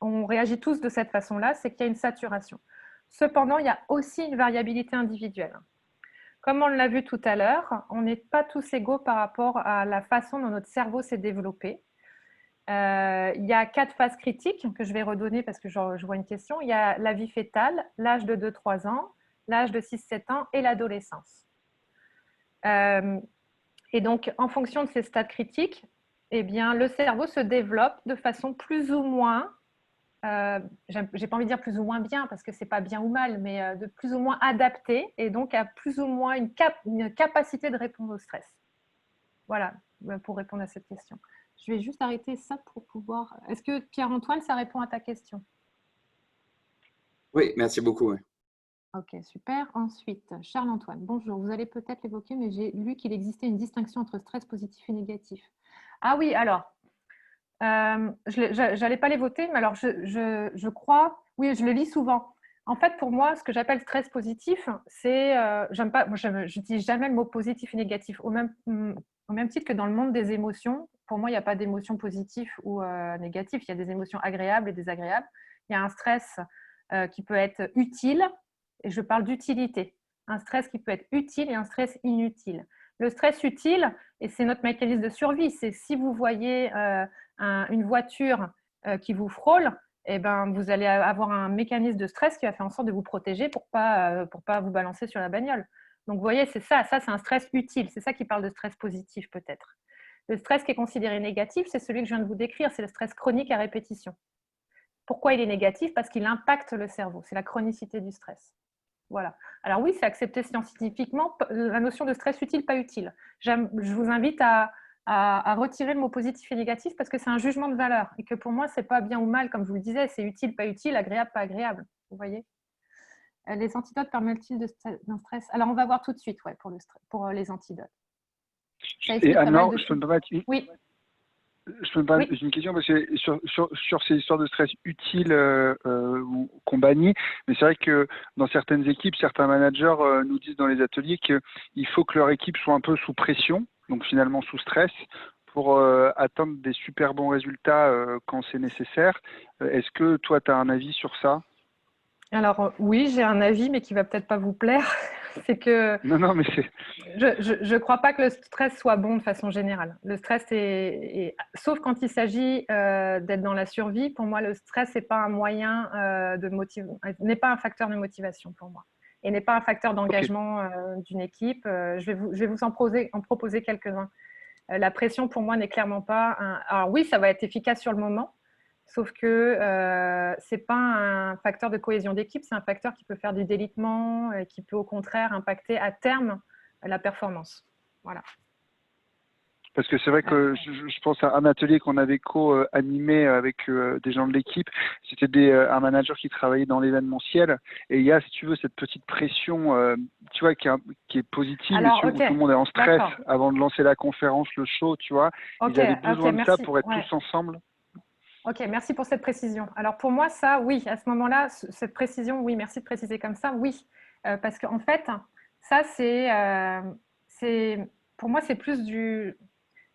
on réagit tous de cette façon-là, c'est qu'il y a une saturation. Cependant, il y a aussi une variabilité individuelle. Comme on l'a vu tout à l'heure, on n'est pas tous égaux par rapport à la façon dont notre cerveau s'est développé. Il y a 4 phases critiques que je vais redonner parce que je vois une question. Il y a la vie fœtale, l'âge de 2-3 ans, l'âge de 6-7 ans et l'adolescence. Et donc, en fonction de ces stades critiques, eh bien, le cerveau se développe de façon plus ou moins, j'ai pas envie de dire plus ou moins bien parce que c'est pas bien ou mal, mais de plus ou moins adapté et donc à plus ou moins une capacité de répondre au stress. Voilà, pour répondre à cette question. Je vais juste arrêter ça pour pouvoir… Est-ce que Pierre-Antoine, ça répond à ta question? Oui, merci beaucoup. Ouais. Ok, super. Ensuite, Charles-Antoine, bonjour. Vous allez peut-être l'évoquer, mais j'ai lu qu'il existait une distinction entre stress positif et négatif. Ah oui, alors, je n'allais pas les voter, mais alors je crois, oui, je le lis souvent. En fait, pour moi, ce que j'appelle stress positif, c'est, j'aime pas, moi, je n'utilise jamais le mot positif et négatif. Au même titre que dans le monde des émotions, pour moi, il n'y a pas d'émotions positives ou négatives. Il y a des émotions agréables et désagréables. Il y a un stress qui peut être utile, et je parle d'utilité. Un stress qui peut être utile et un stress inutile. Le stress utile, et c'est notre mécanisme de survie, c'est si vous voyez une voiture qui vous frôle, eh ben, vous allez avoir un mécanisme de stress qui va faire en sorte de vous protéger pour pas vous balancer sur la bagnole. Donc, vous voyez, c'est ça c'est un stress utile. C'est ça qui parle de stress positif peut-être. Le stress qui est considéré négatif, c'est celui que je viens de vous décrire, c'est le stress chronique à répétition. Pourquoi il est négatif? Parce qu'il impacte le cerveau. C'est la chronicité du stress. Voilà. Alors oui, c'est accepté scientifiquement, la notion de stress utile, pas utile. Je vous invite à retirer le mot positif et négatif parce que c'est un jugement de valeur et que pour moi, c'est pas bien ou mal, comme je vous le disais, c'est utile, pas utile, agréable, pas agréable. Vous voyez? Les antidotes permettent-ils d'un stress? Alors, on va voir tout de suite ouais, pour les antidotes. Et Anne-Laure, je peux me permettre oui. Je peux me permettre une question parce que sur ces histoires de stress utiles ou qu'on bannit, mais c'est vrai que dans certaines équipes, certains managers nous disent dans les ateliers qu'il faut que leur équipe soit un peu sous pression, donc finalement sous stress, pour atteindre des super bons résultats quand c'est nécessaire. Est-ce que toi, tu as un avis sur ça? Alors oui, j'ai un avis, mais qui va peut-être pas vous plaire. C'est que non, mais c'est… je crois pas que le stress soit bon de façon générale. Le stress sauf quand il s'agit d'être dans la survie. Pour moi, le stress n'est pas un moyen n'est pas un facteur de motivation pour moi, et n'est pas un facteur d'engagement d'une équipe. Je vais vous en proposer quelques-uns. La pression pour moi n'est clairement pas Alors oui, ça va être efficace sur le moment. Sauf que ce n'est pas un facteur de cohésion d'équipe, c'est un facteur qui peut faire du délitement et qui peut au contraire impacter à terme la performance. Voilà. Parce que c'est vrai que je pense à un atelier qu'on avait co-animé avec des gens de l'équipe. C'était un manager qui travaillait dans l'événementiel. Et il y a, si tu veux, cette petite pression, tu vois, qui est positive, alors, où tout le monde est en stress avant de lancer la conférence, le show, tu vois. Ils avaient besoin de ça pour être tous ensemble. Ok, merci pour cette précision. Alors pour moi, ça, oui, à ce moment-là, cette précision, oui, merci de préciser comme ça, oui. Parce qu'en fait, ça, pour moi, c'est plus du…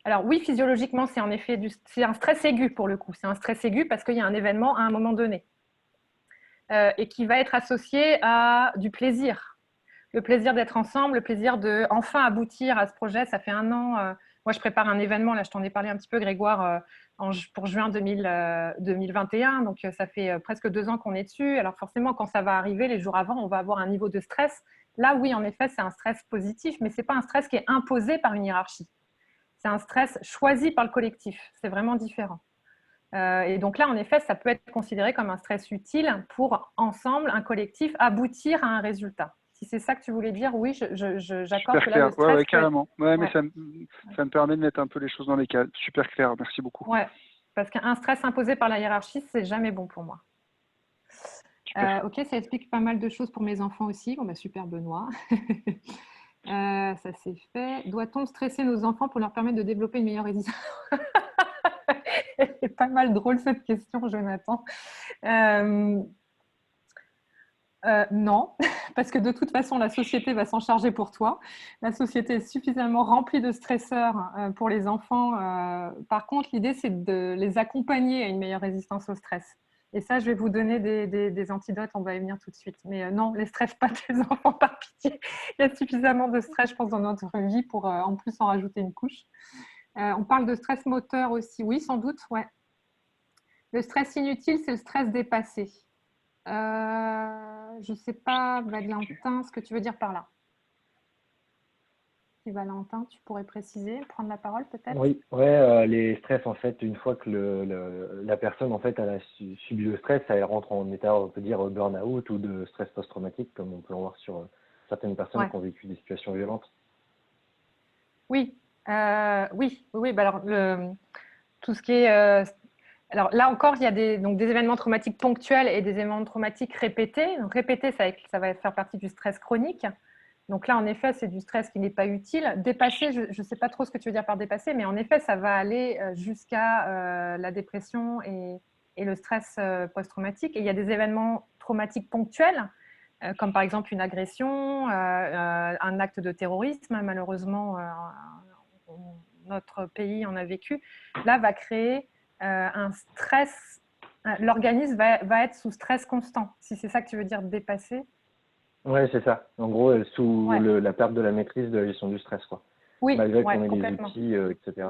Alors oui, physiologiquement, c'est en effet c'est un stress aigu pour le coup. C'est un stress aigu parce qu'il y a un événement à un moment donné et qui va être associé à du plaisir. Le plaisir d'être ensemble, le plaisir de enfin aboutir à ce projet. Ça fait 1 an moi, je prépare un événement, là, je t'en ai parlé un petit peu, Grégoire, pour juin 2021. Donc, ça fait presque 2 ans qu'on est dessus. Alors, forcément, quand ça va arriver, les jours avant, on va avoir un niveau de stress. Là, oui, en effet, c'est un stress positif, mais ce n'est pas un stress qui est imposé par une hiérarchie. C'est un stress choisi par le collectif. C'est vraiment différent. Et donc là, en effet, ça peut être considéré comme un stress utile pour, ensemble, un collectif, aboutir à un résultat. Si c'est ça que tu voulais dire, oui, j'accorde que là, le stress… Ouais, carrément. Ouais, mais ça me permet de mettre un peu les choses dans les cases. Super clair, merci beaucoup. Ouais, parce qu'un stress imposé par la hiérarchie, c'est jamais bon pour moi. Ok, ça explique pas mal de choses pour mes enfants aussi. Bon, bah, super, Benoît. Ça c'est fait. Doit-on stresser nos enfants pour leur permettre de développer une meilleure résistance? C'est pas mal drôle cette question, Jonathan. Non, parce que de toute façon, la société va s'en charger pour toi. La société est suffisamment remplie de stresseurs pour les enfants. Par contre, l'idée, c'est de les accompagner à une meilleure résistance au stress. Et ça, je vais vous donner des antidotes, on va y venir tout de suite. Mais non, ne les stresse pas tes enfants, par pitié. Il y a suffisamment de stress, je pense, dans notre vie pour en plus en rajouter une couche. On parle de stress moteur aussi. Oui, sans doute, ouais. Le stress inutile, c'est le stress dépassé. Je ne sais pas, Valentin, ce que tu veux dire par là. Et Valentin, tu pourrais préciser, prendre la parole peut-être? Oui, les stress, en fait, une fois que la personne, en fait, elle a subi le stress, elle rentre en état, on peut dire, burn-out ou de stress post-traumatique, comme on peut en voir sur certaines personnes qui ont vécu des situations violentes. Oui, oui. Bah alors, tout ce qui est… alors là encore, il y a donc des événements traumatiques ponctuels et des événements traumatiques répétés. Donc répétés, ça va faire partie du stress chronique. Donc là, en effet, c'est du stress qui n'est pas utile. Dépasser, je ne sais pas trop ce que tu veux dire par dépasser, mais en effet, ça va aller jusqu'à la dépression et le stress post-traumatique. Et il y a des événements traumatiques ponctuels, comme par exemple une agression, un acte de terrorisme. Malheureusement, notre pays en a vécu. Là, va créer un stress. L'organisme va être sous stress constant, si c'est ça que tu veux dire, dépasser. Oui, c'est ça. En gros, sous la perte de la maîtrise de la gestion du stress, quoi. Oui, malgré qu'on ait des outils, etc.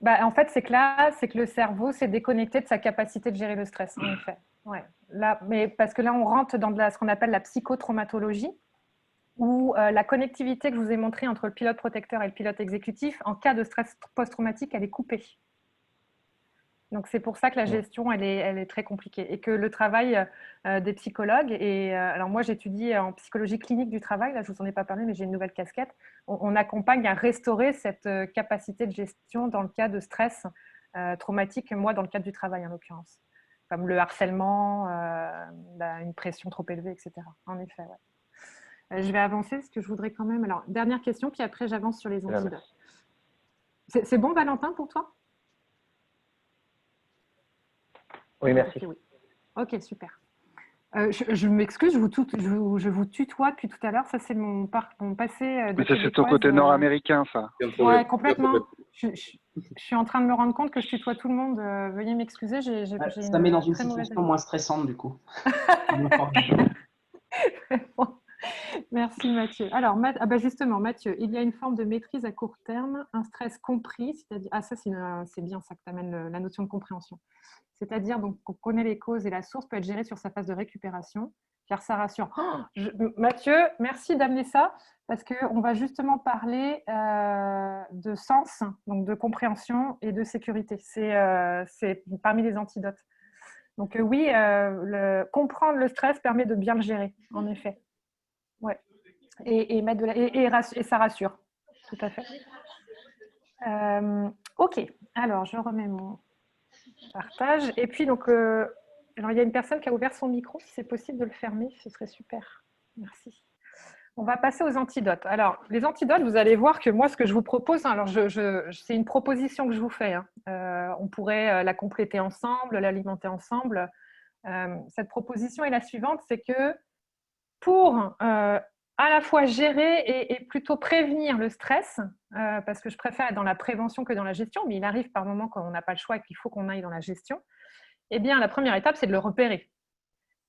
Bah, en fait, c'est que le cerveau s'est déconnecté de sa capacité de gérer le stress, en effet. Ouais. Là, mais parce que là, on rentre dans ce qu'on appelle la psychotraumatologie, où la connectivité que je vous ai montrée entre le pilote protecteur et le pilote exécutif, en cas de stress post-traumatique, elle est coupée. Donc, c'est pour ça que la gestion, elle est très compliquée. Et que le travail des psychologues, alors moi, j'étudie en psychologie clinique du travail, là, je ne vous en ai pas parlé, mais j'ai une nouvelle casquette, on accompagne à restaurer cette capacité de gestion dans le cas de stress traumatique, moi, dans le cadre du travail, en l'occurrence. Comme le harcèlement, une pression trop élevée, etc. En effet, ouais. Je vais avancer, parce que je voudrais quand même… Alors, dernière question, puis après, j'avance sur les antidotes. C'est bon, Valentin, pour toi? Oui, merci. Okay, oui. Ok, super. Je m'excuse, je vous tutoie depuis tout à l'heure. Ça, c'est mon passé. Mais ça, c'est ton côté nord-américain, ça. Ouais, complètement. Je suis en train de me rendre compte que je tutoie tout le monde. Veuillez m'excuser. Ça met dans une situation moins stressante, du coup. Merci Mathieu. Alors, justement, Mathieu, il y a une forme de maîtrise à court terme, un stress compris, c'est-à-dire… Ah, ça, c'est bien ça que tu amènes la notion de compréhension. C'est-à-dire qu'on connaît les causes et la source peut être gérée sur sa phase de récupération, car ça rassure. Mathieu, merci d'amener ça, parce qu'on va justement parler de sens, donc de compréhension et de sécurité. C'est parmi les antidotes. Donc oui, comprendre le stress permet de bien le gérer, en effet. Ouais. Et ça rassure, tout à fait. Ok, alors je remets mon partage. Et puis, donc, alors, il y a une personne qui a ouvert son micro. Si c'est possible de le fermer, ce serait super. Merci. On va passer aux antidotes. Alors, les antidotes, vous allez voir que moi, ce que je vous propose, alors c'est une proposition que je vous fais. Hein. On pourrait la compléter ensemble, l'alimenter ensemble. Cette proposition est la suivante, c'est que pour à la fois gérer et plutôt prévenir le stress, parce que je préfère être dans la prévention que dans la gestion, mais il arrive par moments quand on n'a pas le choix et qu'il faut qu'on aille dans la gestion, eh bien, la première étape, c'est de le repérer.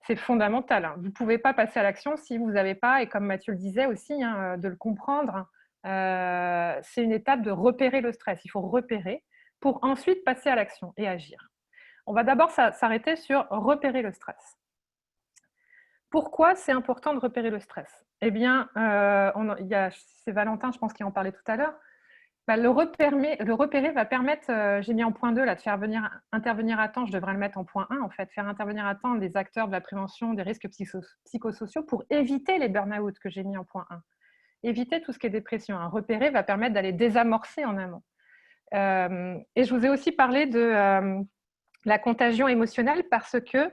C'est fondamental. Hein. Vous ne pouvez pas passer à l'action si vous n'avez pas, et comme Mathieu le disait aussi, hein, de le comprendre c'est une étape de repérer le stress. Il faut repérer pour ensuite passer à l'action et agir. On va d'abord s'arrêter sur repérer le stress. Pourquoi c'est important de repérer le stress? Eh bien, c'est Valentin, je pense, qui en parlait tout à l'heure. Le repérer va permettre, j'ai mis en point 2 là, de faire intervenir à temps, je devrais le mettre en point 1 en fait, faire intervenir à temps des acteurs de la prévention des risques psychosociaux pour éviter les burn-out que j'ai mis en point 1. Éviter tout ce qui est dépression. Un repérer va permettre d'aller désamorcer en amont. Et je vous ai aussi parlé de la contagion émotionnelle parce que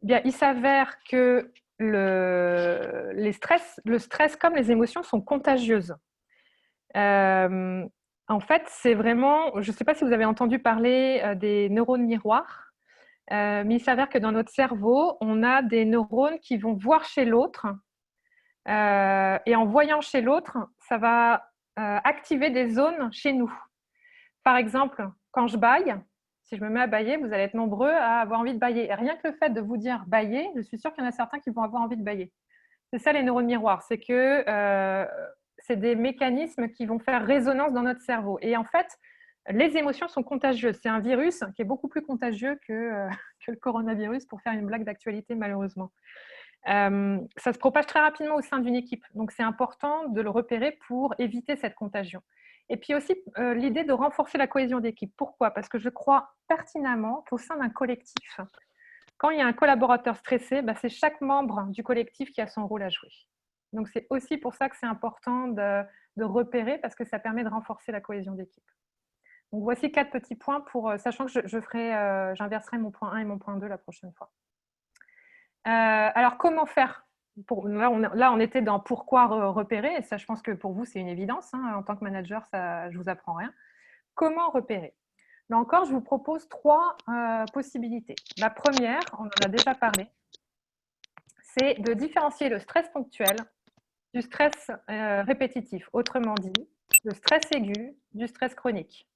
bien, il s'avère que le stress comme les émotions sont contagieuses. En fait, c'est vraiment, je ne sais pas si vous avez entendu parler des neurones miroirs, mais il s'avère que dans notre cerveau, on a des neurones qui vont voir chez l'autre, et en voyant chez l'autre, ça va activer des zones chez nous. Par exemple, quand je bâille, si je me mets à bâiller, vous allez être nombreux à avoir envie de bâiller. Et rien que le fait de vous dire bâiller, je suis sûre qu'il y en a certains qui vont avoir envie de bâiller. C'est ça les neurones miroirs, c'est que c'est des mécanismes qui vont faire résonance dans notre cerveau. Et en fait, les émotions sont contagieuses. C'est un virus qui est beaucoup plus contagieux que le coronavirus, pour faire une blague d'actualité malheureusement. Ça se propage très rapidement au sein d'une équipe. Donc, c'est important de le repérer pour éviter cette contagion. Et puis aussi, l'idée de renforcer la cohésion d'équipe. Pourquoi? Parce que je crois pertinemment qu'au sein d'un collectif, quand il y a un collaborateur stressé, c'est chaque membre du collectif qui a son rôle à jouer. Donc, c'est aussi pour ça que c'est important de repérer, parce que ça permet de renforcer la cohésion d'équipe. Donc, voici 4 petits points, sachant que j'inverserai mon point 1 et mon point 2 la prochaine fois. Alors, comment faire? Là, on était dans pourquoi repérer, et ça, je pense que pour vous, c'est une évidence. En tant que manager, ça, je ne vous apprends rien. Comment repérer? Là encore, je vous propose 3 possibilités. La première, on en a déjà parlé, c'est de différencier le stress ponctuel du stress répétitif. Autrement dit, le stress aigu du stress chronique.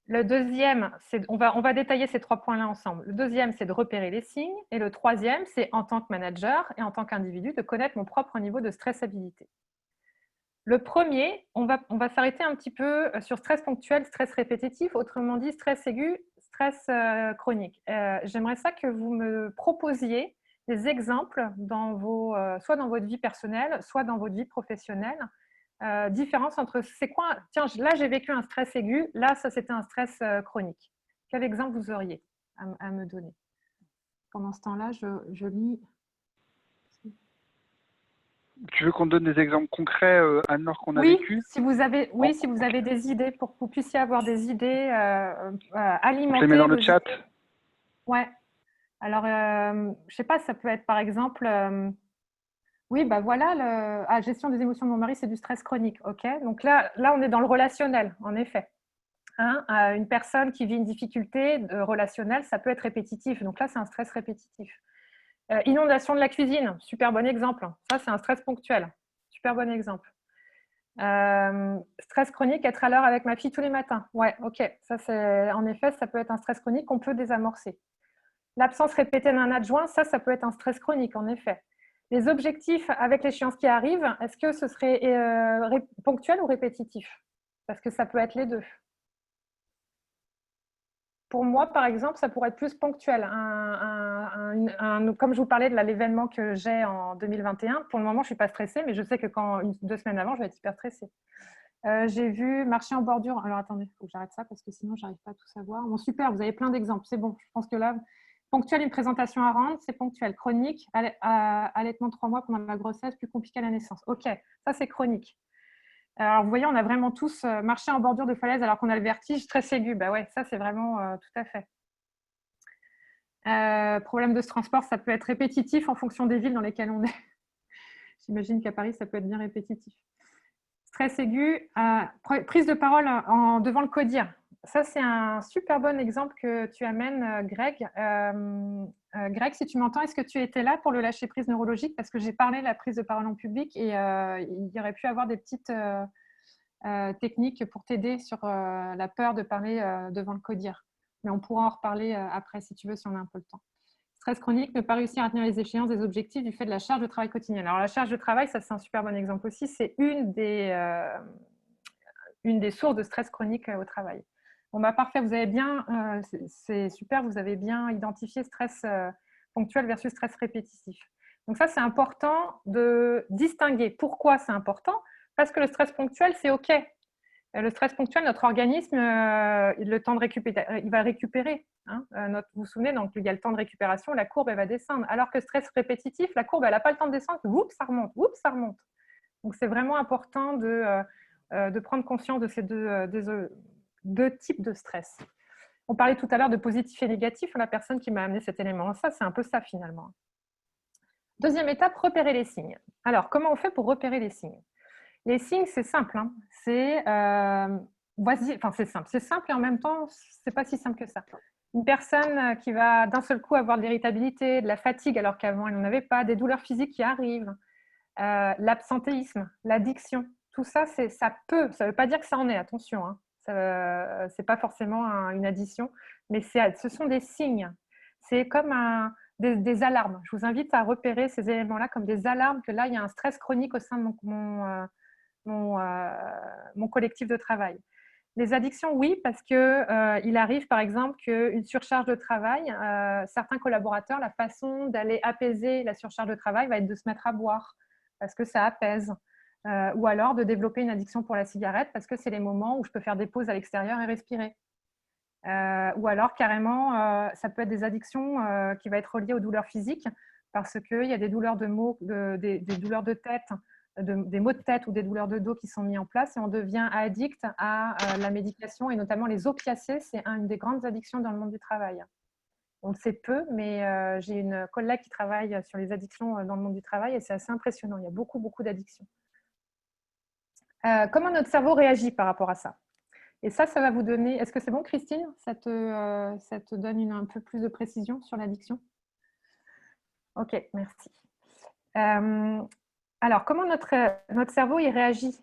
Le deuxième, on va détailler ces 3 points-là ensemble. Le deuxième, c'est de repérer les signes. Et le troisième, c'est en tant que manager et en tant qu'individu, de connaître mon propre niveau de stressabilité. Le premier, on va s'arrêter un petit peu sur stress ponctuel, stress répétitif, autrement dit stress aigu, stress chronique. J'aimerais ça que vous me proposiez des exemples soit dans votre vie personnelle, soit dans votre vie professionnelle, différence entre c'est quoi, tiens, là j'ai vécu un stress aigu, là ça c'était un stress chronique. Quel exemple vous auriez à me donner? Pendant ce temps-là, je lis. Tu veux qu'on donne des exemples concrets, Anne-Laure, qu'on a vécu? Si vous avez des idées, pour que vous puissiez avoir des idées alimenter. Je les mets dans le chat. Ouais. Alors, je ne sais pas, ça peut être par exemple, voilà, gestion des émotions de mon mari, c'est du stress chronique. Ok. Donc là, on est dans le relationnel, en effet. Une personne qui vit une difficulté relationnelle, ça peut être répétitif. Donc là, c'est un stress répétitif. Inondation de la cuisine, super bon exemple. Ça, c'est un stress ponctuel. Super bon exemple. Stress chronique, être à l'heure avec ma fille tous les matins. Ouais, ok. Ça, en effet, ça peut être un stress chronique qu'on peut désamorcer. L'absence répétée d'un adjoint, ça peut être un stress chronique, en effet. Les objectifs avec l'échéance qui arrive, est-ce que ce serait ponctuel ou répétitif? Parce que ça peut être les deux. Pour moi, par exemple, ça pourrait être plus ponctuel. Comme je vous parlais de l'événement que j'ai en 2021, pour le moment, je ne suis pas stressée, mais je sais que 2 semaines avant, je vais être hyper stressée. J'ai vu marcher en bordure. Alors, attendez, il faut que j'arrête ça parce que sinon, je n'arrive pas à tout savoir. Bon, super, vous avez plein d'exemples. C'est bon, je pense que là, ponctuel, une présentation à rendre, c'est ponctuel. Chronique, allaitement de 3 mois pendant la grossesse, plus compliqué à la naissance. Ok, ça, c'est chronique. Alors, vous voyez, on a vraiment tous marché en bordure de falaise alors qu'on a le vertige, stress aigu. Bah ouais, ça, c'est vraiment tout à fait. Problème de transport, ça peut être répétitif en fonction des villes dans lesquelles on est. J'imagine qu'à Paris, ça peut être bien répétitif. Stress aigu, prise de parole devant le CODIR. Ça, c'est un super bon exemple que tu amènes, Greg. Greg, si tu m'entends, est-ce que tu étais là pour le lâcher-prise neurologique? Parce que j'ai parlé de la prise de parole en public et il y aurait pu avoir des petites techniques pour t'aider sur la peur de parler devant le CODIR. Mais on pourra en reparler après, si tu veux, si on a un peu le temps. Stress chronique, ne pas réussir à tenir les échéances des objectifs du fait de la charge de travail quotidienne. Alors, la charge de travail, ça, c'est un super bon exemple aussi. C'est une des sources de stress chronique au travail. Bon, bah, parfait, vous avez bien, c'est super, vous avez bien identifié stress ponctuel versus stress répétitif. Donc ça, c'est important de distinguer. Pourquoi c'est important? Parce que le stress ponctuel, c'est OK. Le stress ponctuel, notre organisme, le temps de récupérer, il va récupérer. Hein. Vous vous souvenez, donc il y a le temps de récupération, la courbe, elle va descendre. Alors que stress répétitif, la courbe, elle n'a pas le temps de descendre, oups, ça remonte, oups, ça remonte. Donc c'est vraiment important de prendre conscience de ces deux types de stress. On parlait tout à l'heure de positif et négatif, la personne qui m'a amené cet élément. Ça, c'est un peu ça finalement. Deuxième étape, repérer les signes. Alors, comment on fait pour repérer les signes? Les signes, c'est simple. Hein. C'est simple. C'est simple et en même temps, c'est pas si simple que ça. Une personne qui va d'un seul coup avoir de l'irritabilité, de la fatigue alors qu'avant elle n'en avait pas, des douleurs physiques qui arrivent, l'absentéisme, l'addiction, tout ça, ça peut. Ça ne veut pas dire que ça en est, attention. Hein. C'est pas forcément une addition, mais ce sont des signes. C'est comme des alarmes. Je vous invite à repérer ces éléments-là comme des alarmes que là, il y a un stress chronique au sein de mon collectif de travail. Les addictions, oui, parce qu'il arrive par exemple qu'une surcharge de travail, certains collaborateurs, la façon d'aller apaiser la surcharge de travail va être de se mettre à boire parce que ça apaise, ou alors de développer une addiction pour la cigarette parce que c'est les moments où je peux faire des pauses à l'extérieur et respirer. Ou alors carrément, ça peut être des addictions qui vont être reliées aux douleurs physiques parce qu'il y a des douleurs des douleurs de tête, des maux de tête ou des douleurs de dos qui sont mis en place et on devient addict à la médication et notamment les opiacés, c'est une des grandes addictions dans le monde du travail. On le sait peu, mais j'ai une collègue qui travaille sur les addictions dans le monde du travail et c'est assez impressionnant. Il y a beaucoup, beaucoup d'addictions. Comment notre cerveau réagit par rapport à ça? Et ça va vous donner… Est-ce que c'est bon, Christine? Ça te donne un peu plus de précision sur l'addiction? Ok, merci. Alors, comment notre cerveau y réagit?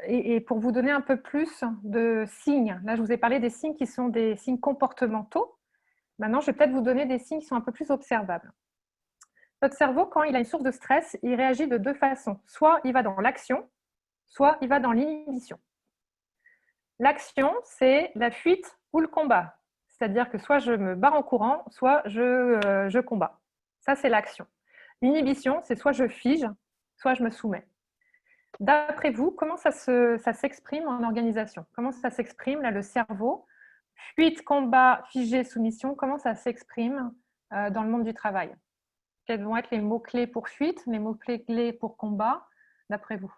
Et pour vous donner un peu plus de signes, là, je vous ai parlé des signes qui sont des signes comportementaux. Maintenant, je vais peut-être vous donner des signes qui sont un peu plus observables. Notre cerveau, quand il a une source de stress, il réagit de deux façons. Soit il va dans l'action, soit il va dans l'inhibition. L'action, c'est la fuite ou le combat. C'est-à-dire que soit je me barre en courant, soit je combats. Ça, c'est l'action. L'inhibition, c'est soit je fige, soit je me soumets. D'après vous, comment ça s'exprime en organisation? Comment ça s'exprime, là, le cerveau? Fuite, combat, figé, soumission, comment ça s'exprime dans le monde du travail? Quels vont être les mots-clés pour fuite, les mots-clés pour combat, d'après vous?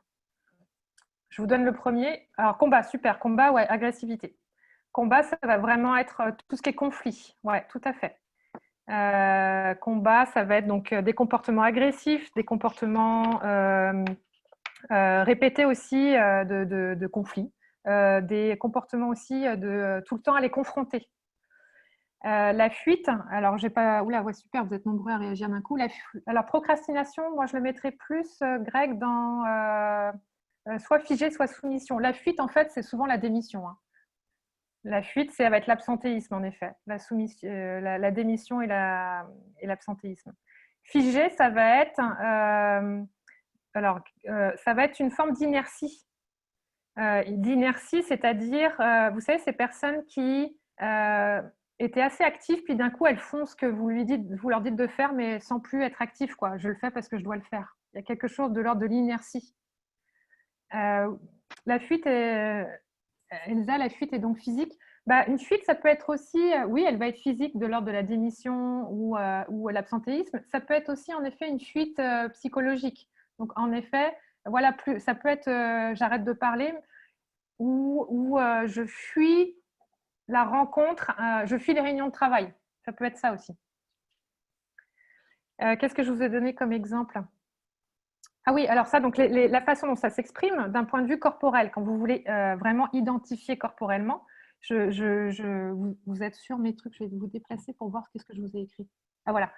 Je vous donne le premier. Alors, combat, super. Combat, ouais, agressivité. Combat, ça va vraiment être tout ce qui est conflit. Ouais, tout à fait. Combat, ça va être donc des comportements agressifs, des comportements répétés aussi de conflit, des comportements aussi de tout le temps aller confronter. La fuite, alors j'ai pas… Oula, ouais, super, vous êtes nombreux à réagir d'un coup. Alors, procrastination, moi je le mettrais plus, Greg, dans… soit figé, soit soumission. La fuite, en fait, c'est souvent la démission. Hein. La fuite, ça va être l'absentéisme, en effet. La démission et l'absentéisme. Figé, ça va être, ça va être une forme d'inertie. D'inertie, c'est-à-dire, vous savez, ces personnes qui étaient assez actives, puis d'un coup, elles font ce que vous leur dites de faire, mais sans plus être actives, quoi. Je le fais parce que je dois le faire. Il y a quelque chose de l'ordre de l'inertie. La fuite, Elsa, la fuite est donc physique. Une fuite, ça peut être aussi, oui, elle va être physique de l'ordre de la démission ou l'absentéisme. Ça peut être aussi, en effet, une fuite psychologique. Donc, en effet, voilà, ça peut être j'arrête de parler ou je fuis la rencontre, je fuis les réunions de travail. Ça peut être ça aussi. Qu'est-ce que je vous ai donné comme exemple ? Ah oui, alors ça, donc la façon dont ça s'exprime d'un point de vue corporel, quand vous voulez vraiment identifier corporellement, vous êtes sur mes trucs, je vais vous déplacer pour voir ce que je vous ai écrit. Ah voilà.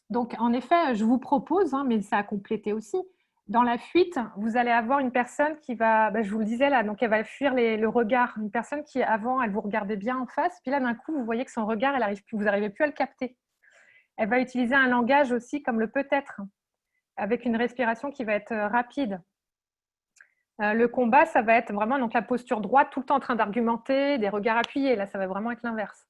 Donc en effet, je vous propose, mais ça a complété aussi, Dans la fuite, vous allez avoir une personne qui va, je vous le disais là, donc elle va fuir le regard. Une personne qui, avant, elle vous regardait bien en face, puis là, d'un coup, vous voyez que son regard, vous n'arrivez plus à le capter. Elle va utiliser un langage aussi comme le peut-être, avec une respiration qui va être rapide. Le combat, ça va être vraiment donc, la posture droite, tout le temps en train d'argumenter, des regards appuyés. Là, ça va vraiment être l'inverse.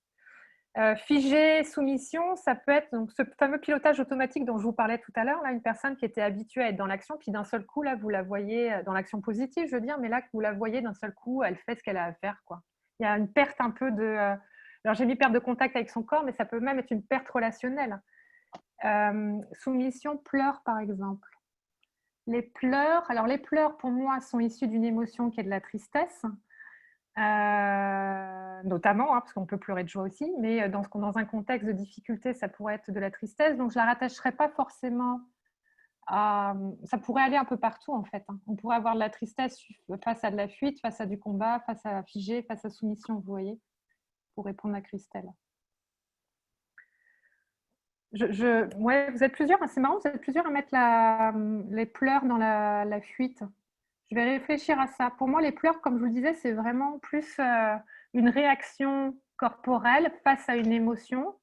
Figé, soumission, ça peut être donc, ce fameux pilotage automatique dont je vous parlais tout à l'heure, là, une personne qui était habituée à être dans l'action, puis d'un seul coup, là, vous la voyez dans l'action positive, je veux dire, mais là, vous la voyez d'un seul coup, elle fait ce qu'elle a à faire, quoi. Il y a une perte un peu de... alors, j'ai mis perte de contact avec son corps, mais ça peut même être une perte relationnelle. Soumission, pleurs, par exemple. Les pleurs, alors les pleurs, pour moi, sont issus d'une émotion qui est de la tristesse. Notamment, parce qu'on peut pleurer de joie aussi, mais dans un contexte de difficulté, ça pourrait être de la tristesse. Donc, je ne la rattacherai pas forcément à... Ça pourrait aller un peu partout, en fait. On pourrait avoir de la tristesse face à de la fuite, face à du combat, face à figé, face à soumission, vous voyez, pour répondre à Christelle. Ouais, vous êtes plusieurs, c'est marrant, vous êtes plusieurs à mettre les pleurs dans la fuite. Je vais réfléchir à ça. Pour moi, les pleurs, comme je vous le disais, c'est vraiment plus une réaction corporelle face à une émotion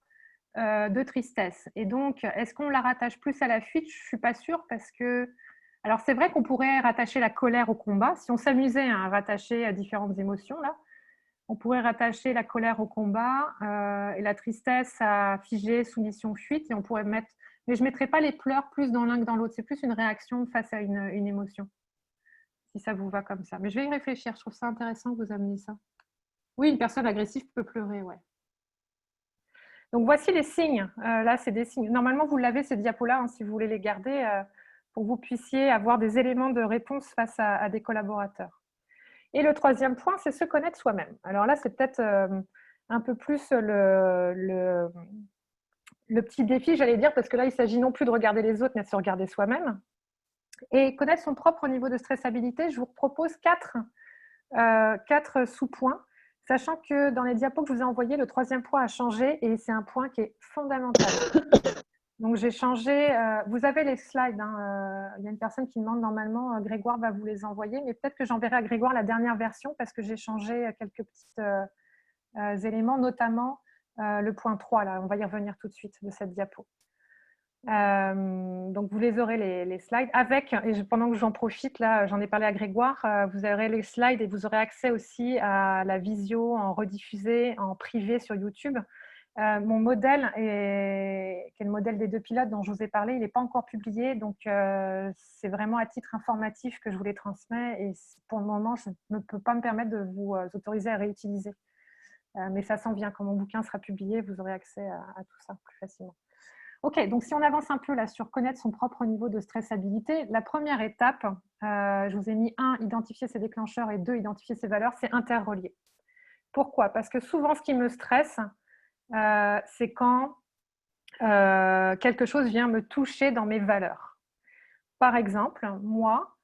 de tristesse. Et donc, est-ce qu'on la rattache plus à la fuite? Je ne suis pas sûre parce que... Alors, c'est vrai qu'on pourrait rattacher la colère au combat. Si on s'amusait à rattacher à différentes émotions, là, on pourrait rattacher la colère au combat et la tristesse à figé, soumission, fuite. Et on pourrait mettre... Mais je ne mettrais pas les pleurs plus dans l'un que dans l'autre. C'est plus une réaction face à une émotion. Si ça vous va comme ça. Mais je vais y réfléchir. Je trouve ça intéressant que vous ameniez ça. Oui, une personne agressive peut pleurer, ouais. Donc, voici les signes. Là, c'est des signes. Normalement, vous l'avez, ces diapos-là, si vous voulez les garder, pour que vous puissiez avoir des éléments de réponse face à des collaborateurs. Et le troisième point, c'est se connaître soi-même. Alors là, c'est peut-être un peu plus le petit défi, j'allais dire, parce que là, il s'agit non plus de regarder les autres, mais de se regarder soi-même. Et connaître son propre niveau de stressabilité, je vous propose quatre sous-points, sachant que dans les diapos que je vous ai envoyés, le troisième point a changé et c'est un point qui est fondamental. Donc, j'ai changé. Vous avez les slides. Il y a une personne qui demande normalement, Grégoire va vous les envoyer, mais peut-être que j'enverrai à Grégoire la dernière version parce que j'ai changé quelques petits éléments, notamment le point 3. Là, on va y revenir tout de suite de cette diapo. Donc, vous les aurez les slides avec, et pendant que j'en profite, là, j'en ai parlé à Grégoire, vous aurez les slides et vous aurez accès aussi à la visio en rediffusée, en privé sur YouTube. Mon modèle, qui est le modèle des 2 pilotes dont je vous ai parlé, il n'est pas encore publié, donc c'est vraiment à titre informatif que je vous les transmets et pour le moment, je ne peux pas me permettre de vous autoriser à réutiliser. Mais ça s'en vient, quand mon bouquin sera publié, vous aurez accès à tout ça plus facilement. Ok, donc si on avance un peu là sur connaître son propre niveau de stressabilité, la première étape, je vous ai mis 1, identifier ses déclencheurs et 2, identifier ses valeurs, c'est interrelié. Pourquoi? Parce que souvent, ce qui me stresse, c'est quand quelque chose vient me toucher dans mes valeurs. Par exemple, moi,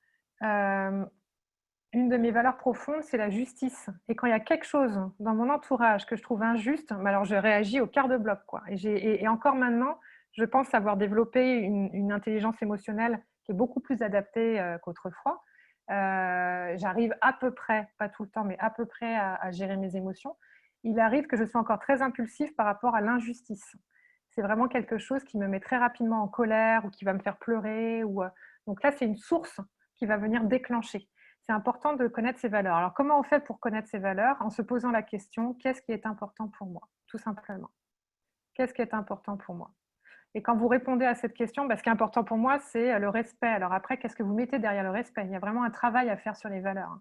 une de mes valeurs profondes, c'est la justice. Et quand il y a quelque chose dans mon entourage que je trouve injuste, alors je réagis au quart de bloc, quoi. Et encore maintenant, je pense avoir développé une intelligence émotionnelle qui est beaucoup plus adaptée qu'autrefois. J'arrive à peu près, pas tout le temps, mais à peu près à gérer mes émotions. Il arrive que je sois encore très impulsive par rapport à l'injustice. C'est vraiment quelque chose qui me met très rapidement en colère ou qui va me faire pleurer. Donc là, c'est une source qui va venir déclencher. C'est important de connaître ses valeurs. Alors, comment on fait pour connaître ses valeurs? En se posant la question, qu'est-ce qui est important pour moi? Tout simplement. Qu'est-ce qui est important pour moi? Et quand vous répondez à cette question, ce qui est important pour moi, c'est le respect. Alors après, qu'est-ce que vous mettez derrière le respect? Il y a vraiment un travail à faire sur les valeurs.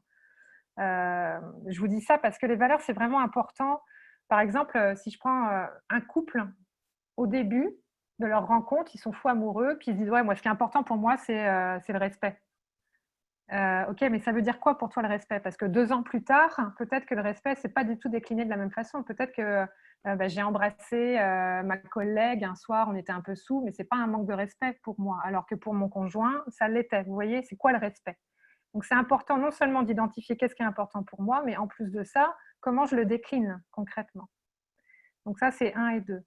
Je vous dis ça parce que les valeurs, c'est vraiment important. Par exemple, si je prends un couple, au début de leur rencontre, ils sont fous amoureux, puis ils disent « Ouais, moi, ce qui est important pour moi, c'est le respect. » Ok, mais ça veut dire quoi pour toi le respect? Parce que 2 ans plus tard, peut-être que le respect, c'est pas du tout décliné de la même façon. Peut-être que j'ai embrassé ma collègue un soir, on était un peu saoul, mais c'est pas un manque de respect pour moi. Alors que pour mon conjoint, ça l'était. Vous voyez, c'est quoi le respect? Donc c'est important non seulement d'identifier qu'est-ce qui est important pour moi, mais en plus de ça, comment je le décline concrètement. Donc ça, c'est 1 et 2.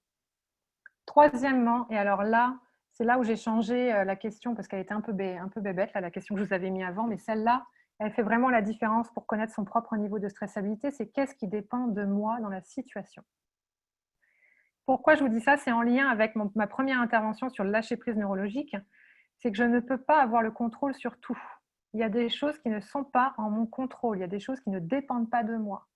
Troisièmement, et alors là, c'est là où j'ai changé la question parce qu'elle était un peu bébête, là, la question que je vous avais mis avant, mais celle-là, elle fait vraiment la différence pour connaître son propre niveau de stressabilité. C'est qu'est-ce qui dépend de moi dans la situation. Pourquoi je vous dis ça? C'est en lien avec ma première intervention sur le lâcher-prise neurologique. C'est que je ne peux pas avoir le contrôle sur tout. Il y a des choses qui ne sont pas en mon contrôle. Il y a des choses qui ne dépendent pas de moi.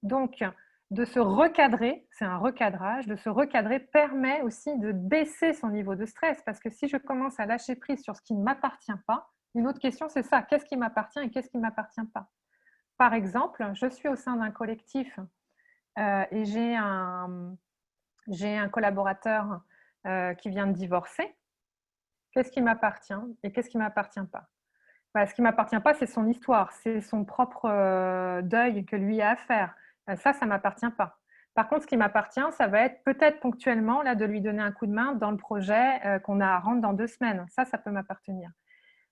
Donc, de se recadrer, c'est un recadrage, de se recadrer permet aussi de baisser son niveau de stress. Parce que si je commence à lâcher prise sur ce qui ne m'appartient pas, une autre question, c'est ça, qu'est-ce qui m'appartient et qu'est-ce qui ne m'appartient pas? Par exemple, je suis au sein d'un collectif et j'ai un collaborateur qui vient de divorcer. Qu'est-ce qui m'appartient et qu'est-ce qui ne m'appartient pas? Ce qui ne m'appartient pas, c'est son histoire, c'est son propre deuil que lui a à faire. Ça ne m'appartient pas. Par contre, ce qui m'appartient, ça va être peut-être ponctuellement là, de lui donner un coup de main dans le projet qu'on a à rendre dans 2 semaines. Ça peut m'appartenir.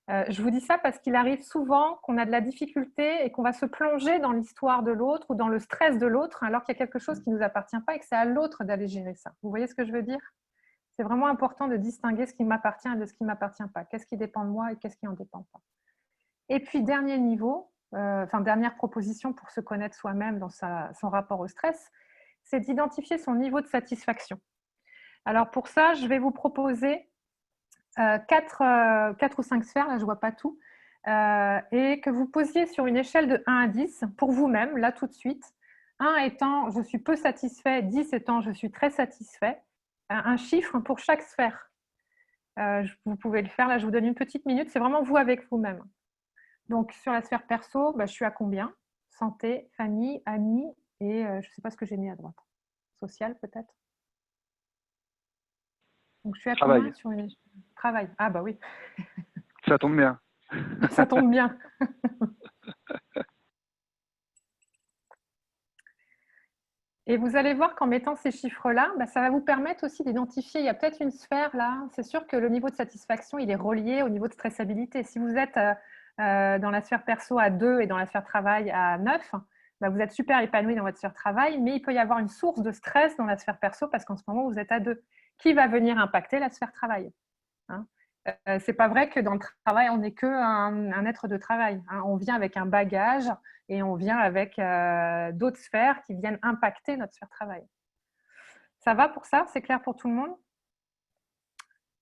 Je vous dis ça parce qu'il arrive souvent qu'on a de la difficulté et qu'on va se plonger dans l'histoire de l'autre ou dans le stress de l'autre alors qu'il y a quelque chose qui ne nous appartient pas et que c'est à l'autre d'aller gérer ça. Vous voyez ce que je veux dire? C'est vraiment important de distinguer ce qui m'appartient et de ce qui ne m'appartient pas. Qu'est-ce qui dépend de moi et qu'est-ce qui n'en dépend pas. Et puis, dernier niveau, dernière proposition pour se connaître soi-même dans son rapport au stress, c'est d'identifier son niveau de satisfaction. Alors pour ça, je vais vous proposer 4 ou 5 sphères, là je ne vois pas tout, et que vous posiez sur une échelle de 1 à 10 pour vous-même, là tout de suite. 1 étant je suis peu satisfait, 10 étant je suis très satisfait, un chiffre pour chaque sphère. Vous pouvez le faire, là je vous donne une petite minute, c'est vraiment vous avec vous-même. Donc sur la sphère perso, je suis à combien? Santé, famille, amis, et je ne sais pas ce que j'ai mis à droite. Social peut-être? Donc je suis à Travail. combien sur une... Travail. Ah bah oui. Ça tombe bien. Ça tombe bien. Et vous allez voir qu'en mettant ces chiffres-là, ça va vous permettre aussi d'identifier, il y a peut-être une sphère là, c'est sûr que le niveau de satisfaction, il est relié au niveau de stressabilité. Si vous êtes dans la sphère perso à 2 et dans la sphère travail à 9, vous êtes super épanoui dans votre sphère travail, mais il peut y avoir une source de stress dans la sphère perso parce qu'en ce moment, vous êtes à 2. Qui va venir impacter la sphère travail, hein? C'est pas vrai que dans le travail, on n'est qu'un être de travail, hein. On vient avec un bagage et on vient avec d'autres sphères qui viennent impacter notre sphère travail. Ça va pour ça? C'est clair pour tout le monde?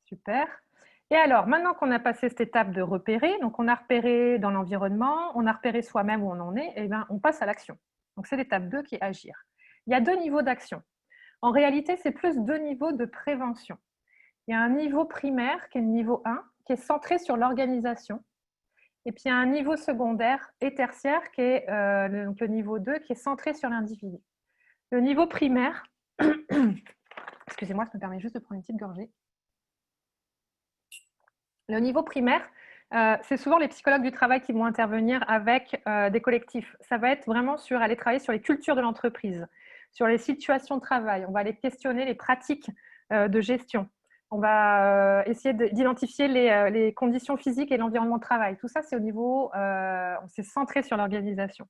Super. Et alors, maintenant qu'on a passé cette étape de repérer, donc on a repéré dans l'environnement, on a repéré soi-même où on en est, et on passe à l'action. Donc c'est l'étape 2 qui est agir. Il y a 2 niveaux d'action. En réalité, c'est plus 2 niveaux de prévention. Il y a un niveau primaire qui est le niveau 1, qui est centré sur l'organisation. Et puis il y a un niveau secondaire et tertiaire qui est le niveau 2, qui est centré sur l'individu. Le niveau primaire, excusez-moi, ça me permet juste de prendre une petite gorgée. Le niveau primaire, c'est souvent les psychologues du travail qui vont intervenir avec des collectifs. Ça va être vraiment sur aller travailler sur les cultures de l'entreprise, sur les situations de travail. On va aller questionner les pratiques de gestion. On va essayer d'identifier les conditions physiques et l'environnement de travail. Tout ça, c'est au niveau, on s'est centré sur l'organisation.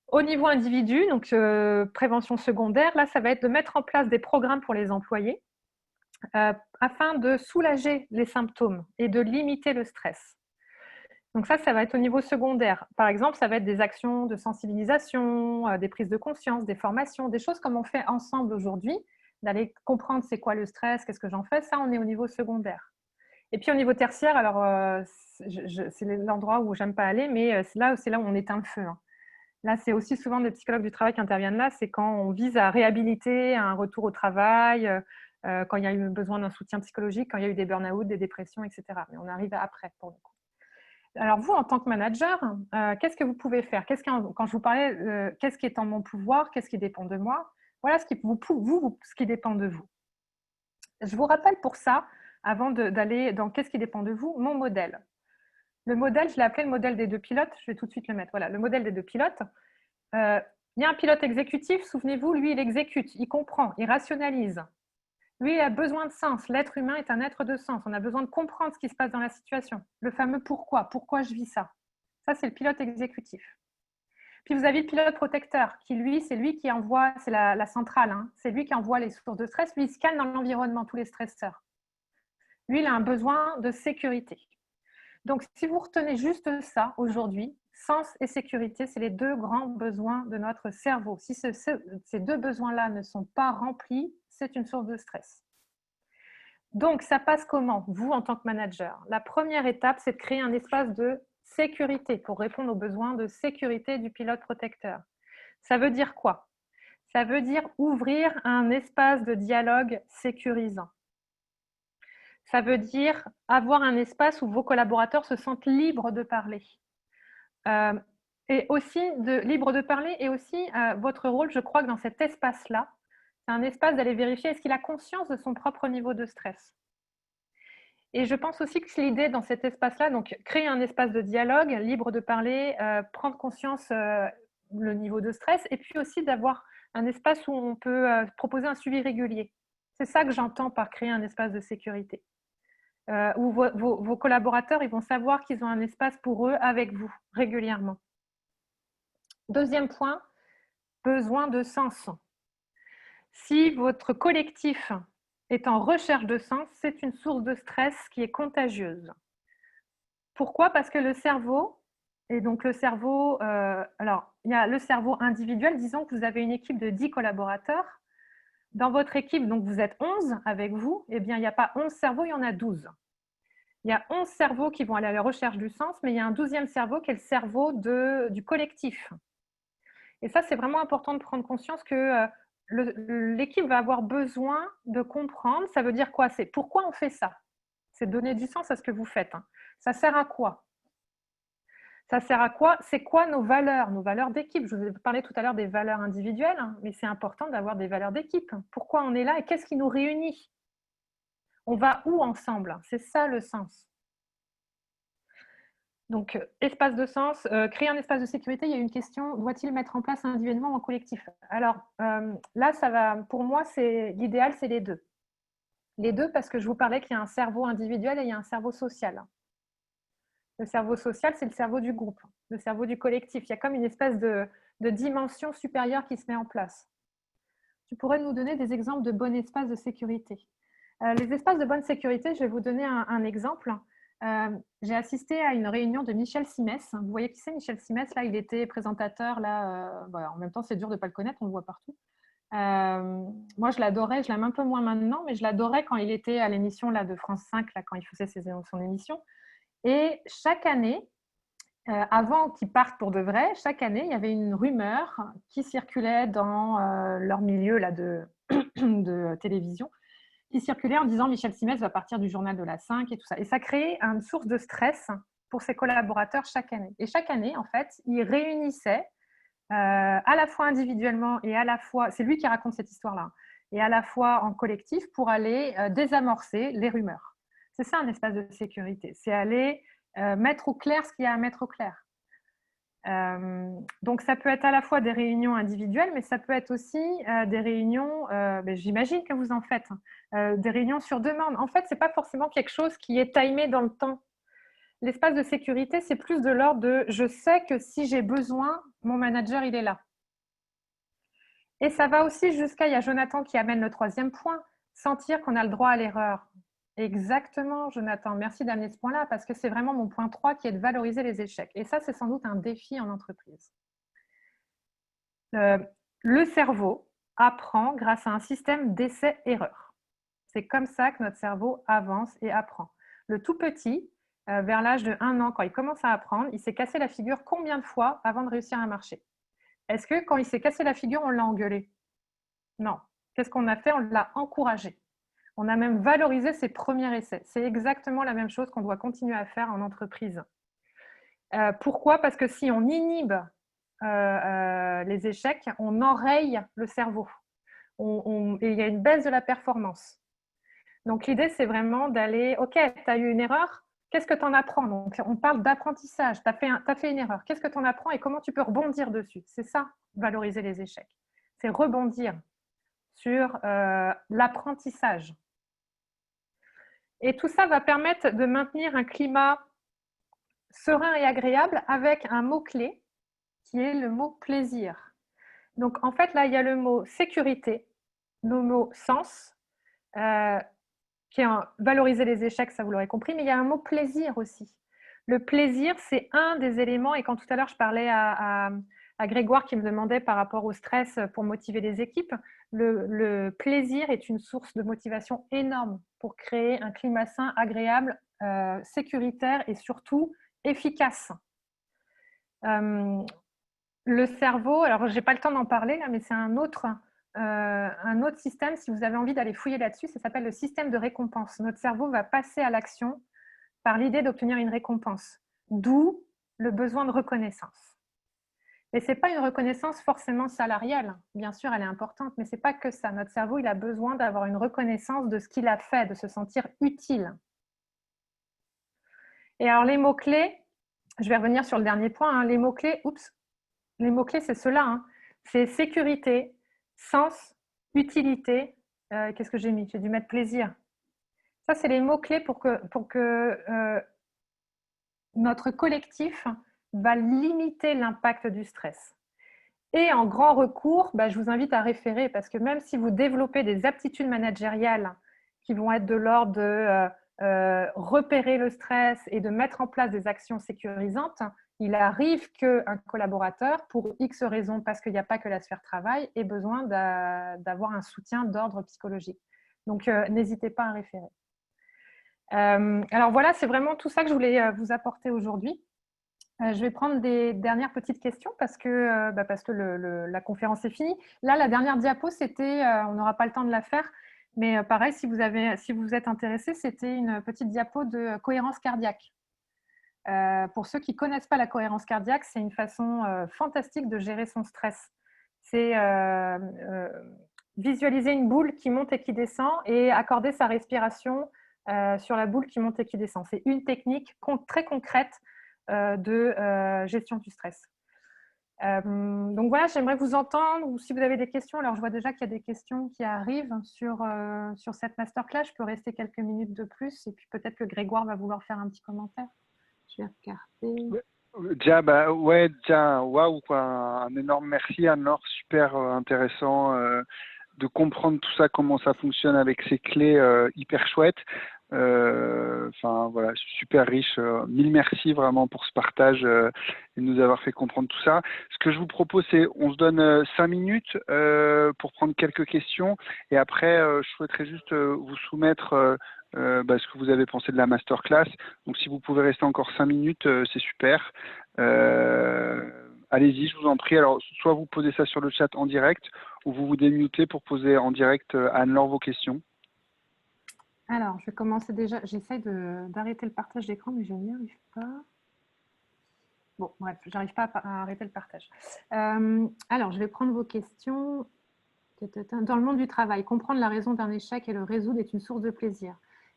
Au niveau individu, donc prévention secondaire, là, ça va être de mettre en place des programmes pour les employés afin de soulager les symptômes et de limiter le stress. Donc ça va être au niveau secondaire. Par exemple, ça va être des actions de sensibilisation, des prises de conscience, des formations, des choses comme on fait ensemble aujourd'hui, d'aller comprendre c'est quoi le stress, qu'est-ce que j'en fais. Ça, on est au niveau secondaire. Et puis au niveau tertiaire, alors c'est l'endroit où j'aime pas aller, mais c'est là où on éteint le feu, hein. Là, c'est aussi souvent des psychologues du travail qui interviennent là, c'est quand on vise à réhabiliter un retour au travail, quand il y a eu besoin d'un soutien psychologique, quand il y a eu des burn-out, des dépressions, etc. Mais on arrive après, pour le coup. Alors vous, en tant que manager, qu'est-ce que vous pouvez faire? Quand je vous parlais, qu'est-ce qui est en mon pouvoir? Qu'est-ce qui dépend de moi? Voilà ce qui dépend de vous. Je vous rappelle pour ça, avant d'aller dans qu'est-ce qui dépend de vous, mon modèle. Le modèle, je l'ai appelé le modèle des 2 pilotes. Je vais tout de suite le mettre. Voilà, le modèle des 2 pilotes. Il y a un pilote exécutif, souvenez-vous, lui, il exécute, il comprend, il rationalise. Lui, il a besoin de sens. L'être humain est un être de sens. On a besoin de comprendre ce qui se passe dans la situation. Le fameux pourquoi. Pourquoi je vis ça? Ça, c'est le pilote exécutif. Puis vous avez le pilote protecteur, qui lui, c'est lui qui envoie, c'est la centrale, hein, c'est lui qui envoie les sources de stress. Lui, il scanne dans l'environnement tous les stresseurs. Lui, il a un besoin de sécurité. Donc, si vous retenez juste ça aujourd'hui, sens et sécurité, c'est les deux grands besoins de notre cerveau. Si ces deux besoins-là ne sont pas remplis, c'est une source de stress. Donc, ça passe comment, vous, en tant que manager? La première étape, c'est de créer un espace de sécurité pour répondre aux besoins de sécurité du pilote protecteur. Ça veut dire quoi? Ça veut dire ouvrir un espace de dialogue sécurisant. Ça veut dire avoir un espace où vos collaborateurs se sentent libres de parler. Et aussi libre de parler, et aussi votre rôle, je crois que dans cet espace-là, c'est un espace d'aller vérifier est-ce qu'il a conscience de son propre niveau de stress. Et je pense aussi que l'idée dans cet espace-là, donc créer un espace de dialogue, libre de parler, prendre conscience le niveau de stress, et puis aussi d'avoir un espace où on peut proposer un suivi régulier. C'est ça que j'entends par créer un espace de sécurité. Où vos collaborateurs, ils vont savoir qu'ils ont un espace pour eux avec vous régulièrement. Deuxième point, besoin de sens. Si votre collectif est en recherche de sens, c'est une source de stress qui est contagieuse. Pourquoi? Parce que le cerveau, et donc le cerveau, alors il y a le cerveau individuel, disons que vous avez une équipe de 10 collaborateurs. Dans votre équipe, donc vous êtes 11 avec vous, eh bien il n'y a pas 11 cerveaux, il y en a 12. Il y a 11 cerveaux qui vont aller à la recherche du sens, mais il y a un 12e cerveau qui est le cerveau du collectif. Et ça, c'est vraiment important de prendre conscience que l'équipe va avoir besoin de comprendre. Ça veut dire quoi? C'est pourquoi on fait ça? C'est donner du sens à ce que vous faites. Ça sert à quoi? Ça sert à quoi? C'est quoi nos valeurs d'équipe? Je vous ai parlé tout à l'heure des valeurs individuelles, mais c'est important d'avoir des valeurs d'équipe. Pourquoi on est là et qu'est-ce qui nous réunit? On va où ensemble? C'est ça le sens. Donc, espace de sens, créer un espace de sécurité, il y a une question, doit-il mettre en place individuellement ou en collectif? Alors là, ça va, pour moi, l'idéal, c'est les deux. Les deux, parce que je vous parlais qu'il y a un cerveau individuel et il y a un cerveau social. Le cerveau social, c'est le cerveau du groupe, le cerveau du collectif. Il y a comme une espèce de dimension supérieure qui se met en place. Tu pourrais nous donner des exemples de bons espaces de sécurité? Les espaces de bonne sécurité, je vais vous donner un exemple. J'ai assisté à une réunion de Michel Simès. Vous voyez qui c'est, Michel Simès? Là, il était présentateur. Là, en même temps, c'est dur de ne pas le connaître, on le voit partout. Moi, je l'adorais, je l'aime un peu moins maintenant, mais je l'adorais quand il était à l'émission là, de France 5, là, quand il faisait son émission. Et chaque année, avant qu'ils partent pour de vrai, chaque année, il y avait une rumeur qui circulait dans leur milieu là, de télévision, qui circulait en disant Michel Simès va partir du journal de la 5 et tout ça. Et ça créait une source de stress pour ses collaborateurs chaque année. Et chaque année, en fait, il réunissait à la fois individuellement et à la fois, c'est lui qui raconte cette histoire-là, et à la fois en collectif pour aller désamorcer les rumeurs. C'est ça un espace de sécurité, c'est aller mettre au clair ce qu'il y a à mettre au clair. Donc ça peut être à la fois des réunions individuelles, mais ça peut être aussi des réunions, j'imagine que vous en faites, des réunions sur demande. En fait, ce n'est pas forcément quelque chose qui est timé dans le temps. L'espace de sécurité, c'est plus de l'ordre de « je sais que si j'ai besoin, mon manager, il est là ». Et ça va aussi jusqu'à, il y a Jonathan qui amène le troisième point, sentir qu'on a le droit à l'erreur. Exactement, Jonathan. Merci d'amener ce point-là parce que c'est vraiment mon point 3 qui est de valoriser les échecs. Et ça, c'est sans doute un défi en entreprise. Le cerveau apprend grâce à un système d'essai-erreur. C'est comme ça que notre cerveau avance et apprend. Le tout petit, vers l'âge de 1 an, quand il commence à apprendre, il s'est cassé la figure combien de fois avant de réussir à marcher? Est-ce que quand il s'est cassé la figure, on l'a engueulé? Non. Qu'est-ce qu'on a fait? On l'a encouragé. On a même valorisé ses premiers essais. C'est exactement la même chose qu'on doit continuer à faire en entreprise. Pourquoi? Parce que si on inhibe les échecs, on enraye le cerveau. Et il y a une baisse de la performance. Donc, l'idée, c'est vraiment d'aller, OK, tu as eu une erreur, qu'est-ce que tu en apprends? Donc, on parle d'apprentissage, tu as fait une erreur, qu'est-ce que tu en apprends et comment tu peux rebondir dessus? C'est ça, valoriser les échecs. C'est rebondir sur l'apprentissage. Et tout ça va permettre de maintenir un climat serein et agréable avec un mot-clé qui est le mot plaisir. Donc, en fait, là, il y a le mot sécurité, le mot sens, valoriser les échecs, ça vous l'aurez compris, mais il y a un mot plaisir aussi. Le plaisir, c'est un des éléments, et quand tout à l'heure je parlais à Grégoire qui me demandait par rapport au stress pour motiver les équipes, le plaisir est une source de motivation énorme pour créer un climat sain, agréable, sécuritaire et surtout efficace. Le cerveau, alors je n'ai pas le temps d'en parler là, mais c'est un autre système, si vous avez envie d'aller fouiller là-dessus, ça s'appelle le système de récompense. Notre cerveau va passer à l'action par l'idée d'obtenir une récompense, d'où le besoin de reconnaissance. Et ce n'est pas une reconnaissance forcément salariale, bien sûr elle est importante, mais ce n'est pas que ça. Notre cerveau, il a besoin d'avoir une reconnaissance de ce qu'il a fait, de se sentir utile. Et alors les mots-clés, je vais revenir sur le dernier point, hein. Les mots-clés, c'est ceux-là, hein. C'est sécurité, sens, utilité. Qu'est-ce que j'ai mis? J'ai dû mettre plaisir. Ça, c'est les mots-clés pour que notre collectif va limiter l'impact du stress. Et en grand recours, je vous invite à référer, parce que même si vous développez des aptitudes managériales qui vont être de l'ordre de repérer le stress et de mettre en place des actions sécurisantes, il arrive qu'un collaborateur, pour X raisons, parce qu'il n'y a pas que la sphère travail, ait besoin d'avoir un soutien d'ordre psychologique. Donc, n'hésitez pas à référer. Alors voilà, c'est vraiment tout ça que je voulais vous apporter aujourd'hui. Je vais prendre des dernières petites questions parce que la conférence est finie. Là, la dernière diapo, c'était, on n'aura pas le temps de la faire, mais pareil, si vous êtes intéressé, c'était une petite diapo de cohérence cardiaque. Pour ceux qui ne connaissent pas la cohérence cardiaque, c'est une façon fantastique de gérer son stress. C'est visualiser une boule qui monte et qui descend et accorder sa respiration sur la boule qui monte et qui descend. C'est une technique très concrète de gestion du stress. Donc voilà, j'aimerais vous entendre, ou si vous avez des questions. Alors je vois déjà qu'il y a des questions qui arrivent sur cette masterclass. Je peux rester quelques minutes de plus et puis peut-être que Grégoire va vouloir faire un petit commentaire. Je vais regarder. Déjà, waouh, quoi. Un énorme merci, Anne-Laure, super intéressant de comprendre tout ça, comment ça fonctionne avec ces clés hyper chouettes. Enfin voilà, super riche. Mille merci vraiment pour ce partage et de nous avoir fait comprendre tout ça. Ce que je vous propose, c'est on se donne 5 minutes pour prendre quelques questions et après je souhaiterais juste vous soumettre ce que vous avez pensé de la masterclass. Donc si vous pouvez rester encore 5 minutes, c'est super. Allez-y, je vous en prie. Alors soit vous posez ça sur le chat en direct ou vous vous démutez pour poser en direct à Anne-Laure vos questions. Alors, je vais commencer déjà. J'essaie d'arrêter le partage d'écran, mais je n'y arrive pas. Bon, bref, je n'arrive pas à arrêter le partage. Alors, je vais prendre vos questions. Dans le monde du travail, comprendre la raison d'un échec et le résoudre est une source de plaisir.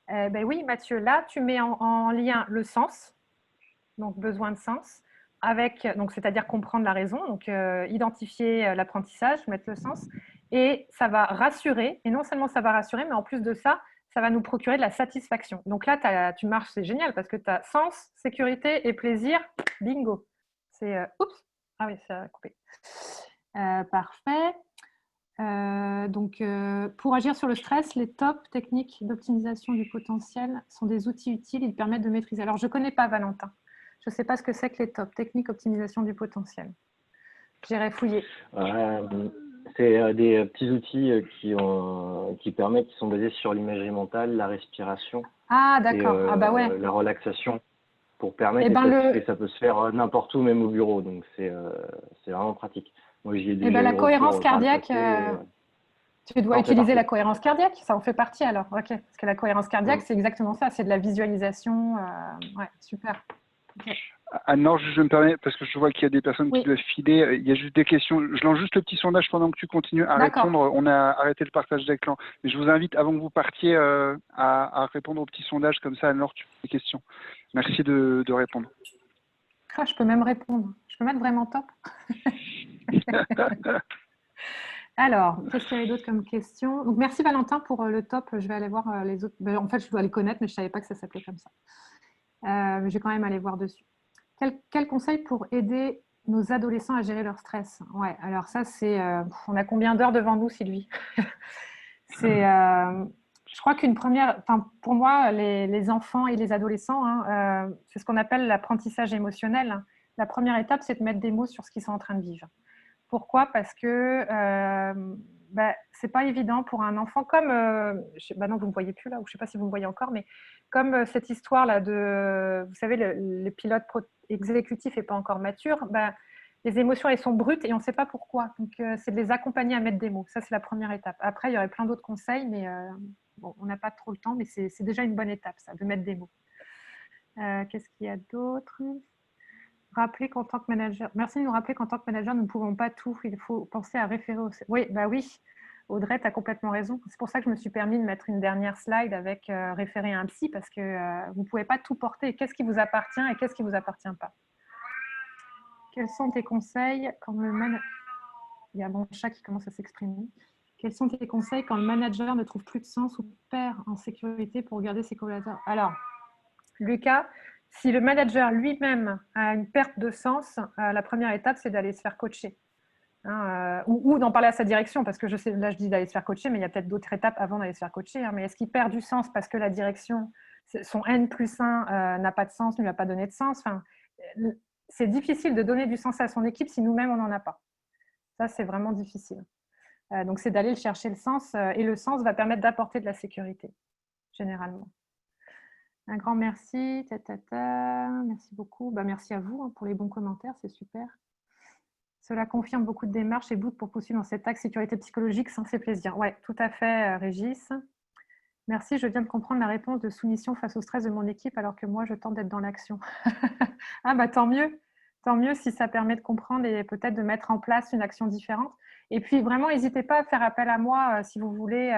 Oui, Mathieu, là, tu mets en lien le sens, donc besoin de sens, c'est-à-dire comprendre la raison, donc identifier l'apprentissage, mettre le sens, et ça va rassurer, et non seulement ça va rassurer, mais en plus de ça, ça va nous procurer de la satisfaction. Donc là, tu marches, c'est génial, parce que tu as sens, sécurité et plaisir, bingo. C'est, oups, ah oui, ça a coupé. Parfait. Pour agir sur le stress, les top techniques d'optimisation du potentiel sont des outils utiles, ils permettent de maîtriser. Alors, je ne connais pas Valentin. Je ne sais pas ce que c'est que les top techniques d'optimisation du potentiel. J'irai fouiller. C'est des petits outils qui sont basés sur l'imagerie mentale, la respiration. Ah, d'accord. Ouais. La relaxation pour permettre, et ça peut se faire n'importe où, même au bureau. Donc, c'est vraiment pratique. Moi, j'y ai déjà la cohérence cardiaque, tu dois utiliser la cohérence cardiaque, ça en fait partie alors. Ok, parce que la cohérence cardiaque, c'est exactement ça, c'est de la visualisation. Ouais, super. Okay. Anne-Laure, je me permets, parce que je vois qu'il y a des personnes qui doivent filer, il y a juste des questions. Je lance juste le petit sondage pendant que tu continues à répondre. On a arrêté le partage d'écran. Mais je vous invite, avant que vous partiez, à répondre au petit sondage. Comme ça, Anne-Laure, tu fais des questions. Merci de répondre. Ah, je peux même répondre. Je peux mettre vraiment top. Alors, qu'est-ce qu'il y avait d'autre comme question? Donc, merci Valentin pour le top. Je vais aller voir les autres. En fait, je dois les connaître, mais je ne savais pas que ça s'appelait comme ça. Je vais quand même aller voir dessus. Quel conseil pour aider nos adolescents à gérer leur stress? Ouais, alors ça, c'est... on a combien d'heures devant nous, Sylvie? Je crois qu'une première, pour moi, les enfants et les adolescents, hein, c'est ce qu'on appelle l'apprentissage émotionnel. La première étape, c'est de mettre des mots sur ce qu'ils sont en train de vivre. Pourquoi ? Parce que c'est pas évident pour un enfant comme non, vous me voyez plus là, ou je sais pas si vous me voyez encore, mais comme cette histoire là de, vous savez, le pilote exécutif est pas encore mature, les émotions elles sont brutes et on ne sait pas pourquoi. Donc c'est de les accompagner à mettre des mots. Ça c'est la première étape. Après il y aurait plein d'autres conseils, mais on n'a pas trop le temps, mais c'est déjà une bonne étape ça, de mettre des mots. Qu'est-ce qu'il y a d'autre ? Rappeler qu'en tant que manager, merci de nous rappeler qu'en tant que manager, nous ne pouvons pas tout. Il faut penser à référer au. Oui, oui. Audrey, tu as complètement raison. C'est pour ça que je me suis permis de mettre une dernière slide avec référer à un psy, parce que vous ne pouvez pas tout porter. Qu'est-ce qui vous appartient et qu'est-ce qui ne vous appartient pas ? Quels sont tes conseils quand le manager. Il y a mon chat qui commence à s'exprimer. Quels sont tes conseils quand le manager ne trouve plus de sens ou perd en sécurité pour garder ses collaborateurs ? Alors, Lucas, si le manager lui-même a une perte de sens, la première étape, c'est d'aller se faire coacher. Ou d'en parler à sa direction, parce que je dis d'aller se faire coacher, mais il y a peut-être d'autres étapes avant d'aller se faire coacher. Mais est-ce qu'il perd du sens parce que la direction, son N+1 n'a pas de sens, ne lui a pas donné de sens ? C'est difficile de donner du sens à son équipe si nous-mêmes, on n'en a pas. Ça, c'est vraiment difficile. Donc, c'est d'aller chercher le sens, et le sens va permettre d'apporter de la sécurité, généralement. Un grand merci. Merci beaucoup. Merci à vous pour les bons commentaires, c'est super. Cela confirme beaucoup de démarches et doutes pour poursuivre dans cet axe sécurité psychologique, ça fait plaisir. Oui, tout à fait, Régis. Merci, je viens de comprendre la réponse de soumission face au stress de mon équipe alors que moi, je tente d'être dans l'action. Tant mieux. Tant mieux si ça permet de comprendre et peut-être de mettre en place une action différente. Et puis, vraiment, n'hésitez pas à faire appel à moi si vous voulez.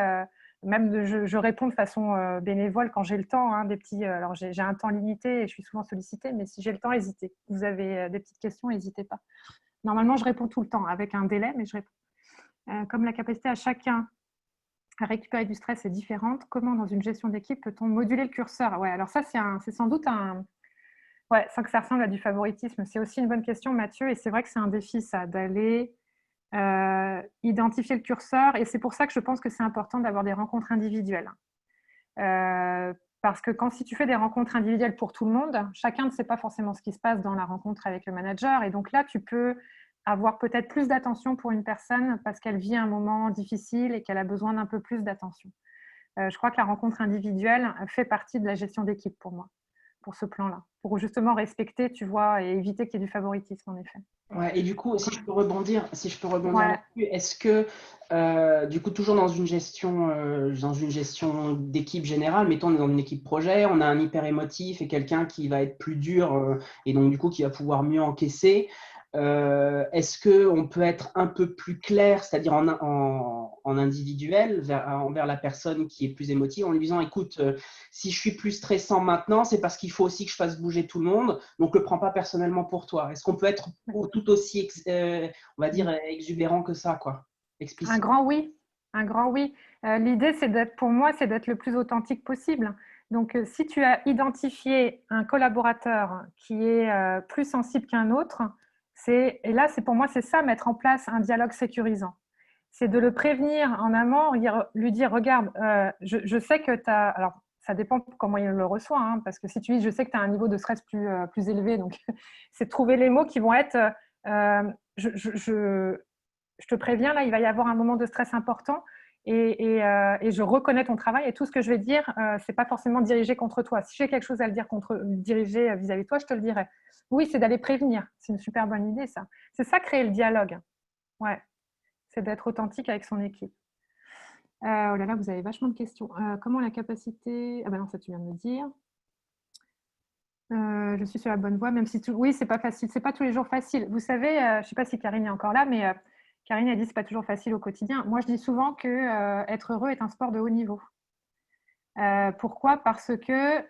Même je réponds de façon bénévole quand j'ai le temps. Alors, j'ai un temps limité et je suis souvent sollicitée, mais si j'ai le temps, hésitez. Vous avez des petites questions, n'hésitez pas. Normalement, je réponds tout le temps avec un délai, mais je réponds. Comme la capacité à chacun à récupérer du stress est différente, comment dans une gestion d'équipe peut-on moduler le curseur ? Ouais, alors ça, c'est sans doute sans que ça ressemble à du favoritisme. C'est aussi une bonne question, Mathieu, et c'est vrai que c'est un défi, ça, d'aller identifier le curseur, et c'est pour ça que je pense que c'est important d'avoir des rencontres individuelles. Parce que si tu fais des rencontres individuelles pour tout le monde, chacun ne sait pas forcément ce qui se passe dans la rencontre avec le manager, et donc là, tu peux avoir peut-être plus d'attention pour une personne parce qu'elle vit un moment difficile et qu'elle a besoin d'un peu plus d'attention. Je crois que la rencontre individuelle fait partie de la gestion d'équipe pour moi, pour ce plan-là, pour justement respecter, tu vois, et éviter qu'il y ait du favoritisme, en effet. Ouais, et du coup, si je peux rebondir Ouais. là-dessus, est-ce que, du coup, toujours dans une gestion d'équipe générale, mettons, on est dans une équipe projet, on a un hyper émotif et quelqu'un qui va être plus dur et donc, du coup, qui va pouvoir mieux encaisser. Est-ce qu'on peut être un peu plus clair, c'est-à-dire en individuel, envers la personne qui est plus émotive, en lui disant, écoute, si je suis plus stressant maintenant, c'est parce qu'il faut aussi que je fasse bouger tout le monde, donc ne le prends pas personnellement pour toi. Est-ce qu'on peut être tout aussi, on va dire, exubérant que ça, quoi, explicite? Un grand oui. L'idée, pour moi, c'est d'être le plus authentique possible. Donc, si tu as identifié un collaborateur qui est plus sensible qu'un autre, et là, pour moi, c'est ça, mettre en place un dialogue sécurisant. C'est de le prévenir en amont, lui dire, regarde, je sais que tu as… Alors, ça dépend comment il le reçoit, parce que si tu dis, je sais que tu as un niveau de stress plus élevé, donc c'est de trouver les mots qui vont être… je te préviens, là, il va y avoir un moment de stress important et je reconnais ton travail et tout ce que je vais dire, ce n'est pas forcément dirigé contre toi. Si j'ai quelque chose à le dire diriger vis-à-vis de toi, je te le dirai. Oui, c'est d'aller prévenir. C'est une super bonne idée, ça. C'est ça, créer le dialogue. Ouais. C'est d'être authentique avec son équipe. Oh là là, vous avez vachement de questions. Comment la capacité… Ah ben non, ça tu viens de me dire. Je suis sur la bonne voie, même si… Oui, c'est pas facile. C'est pas tous les jours facile. Vous savez, je ne sais pas si Karine est encore là, mais… Karine a dit que ce n'est pas toujours facile au quotidien. Moi, je dis souvent qu'être heureux est un sport de haut niveau. Pourquoi ? Parce que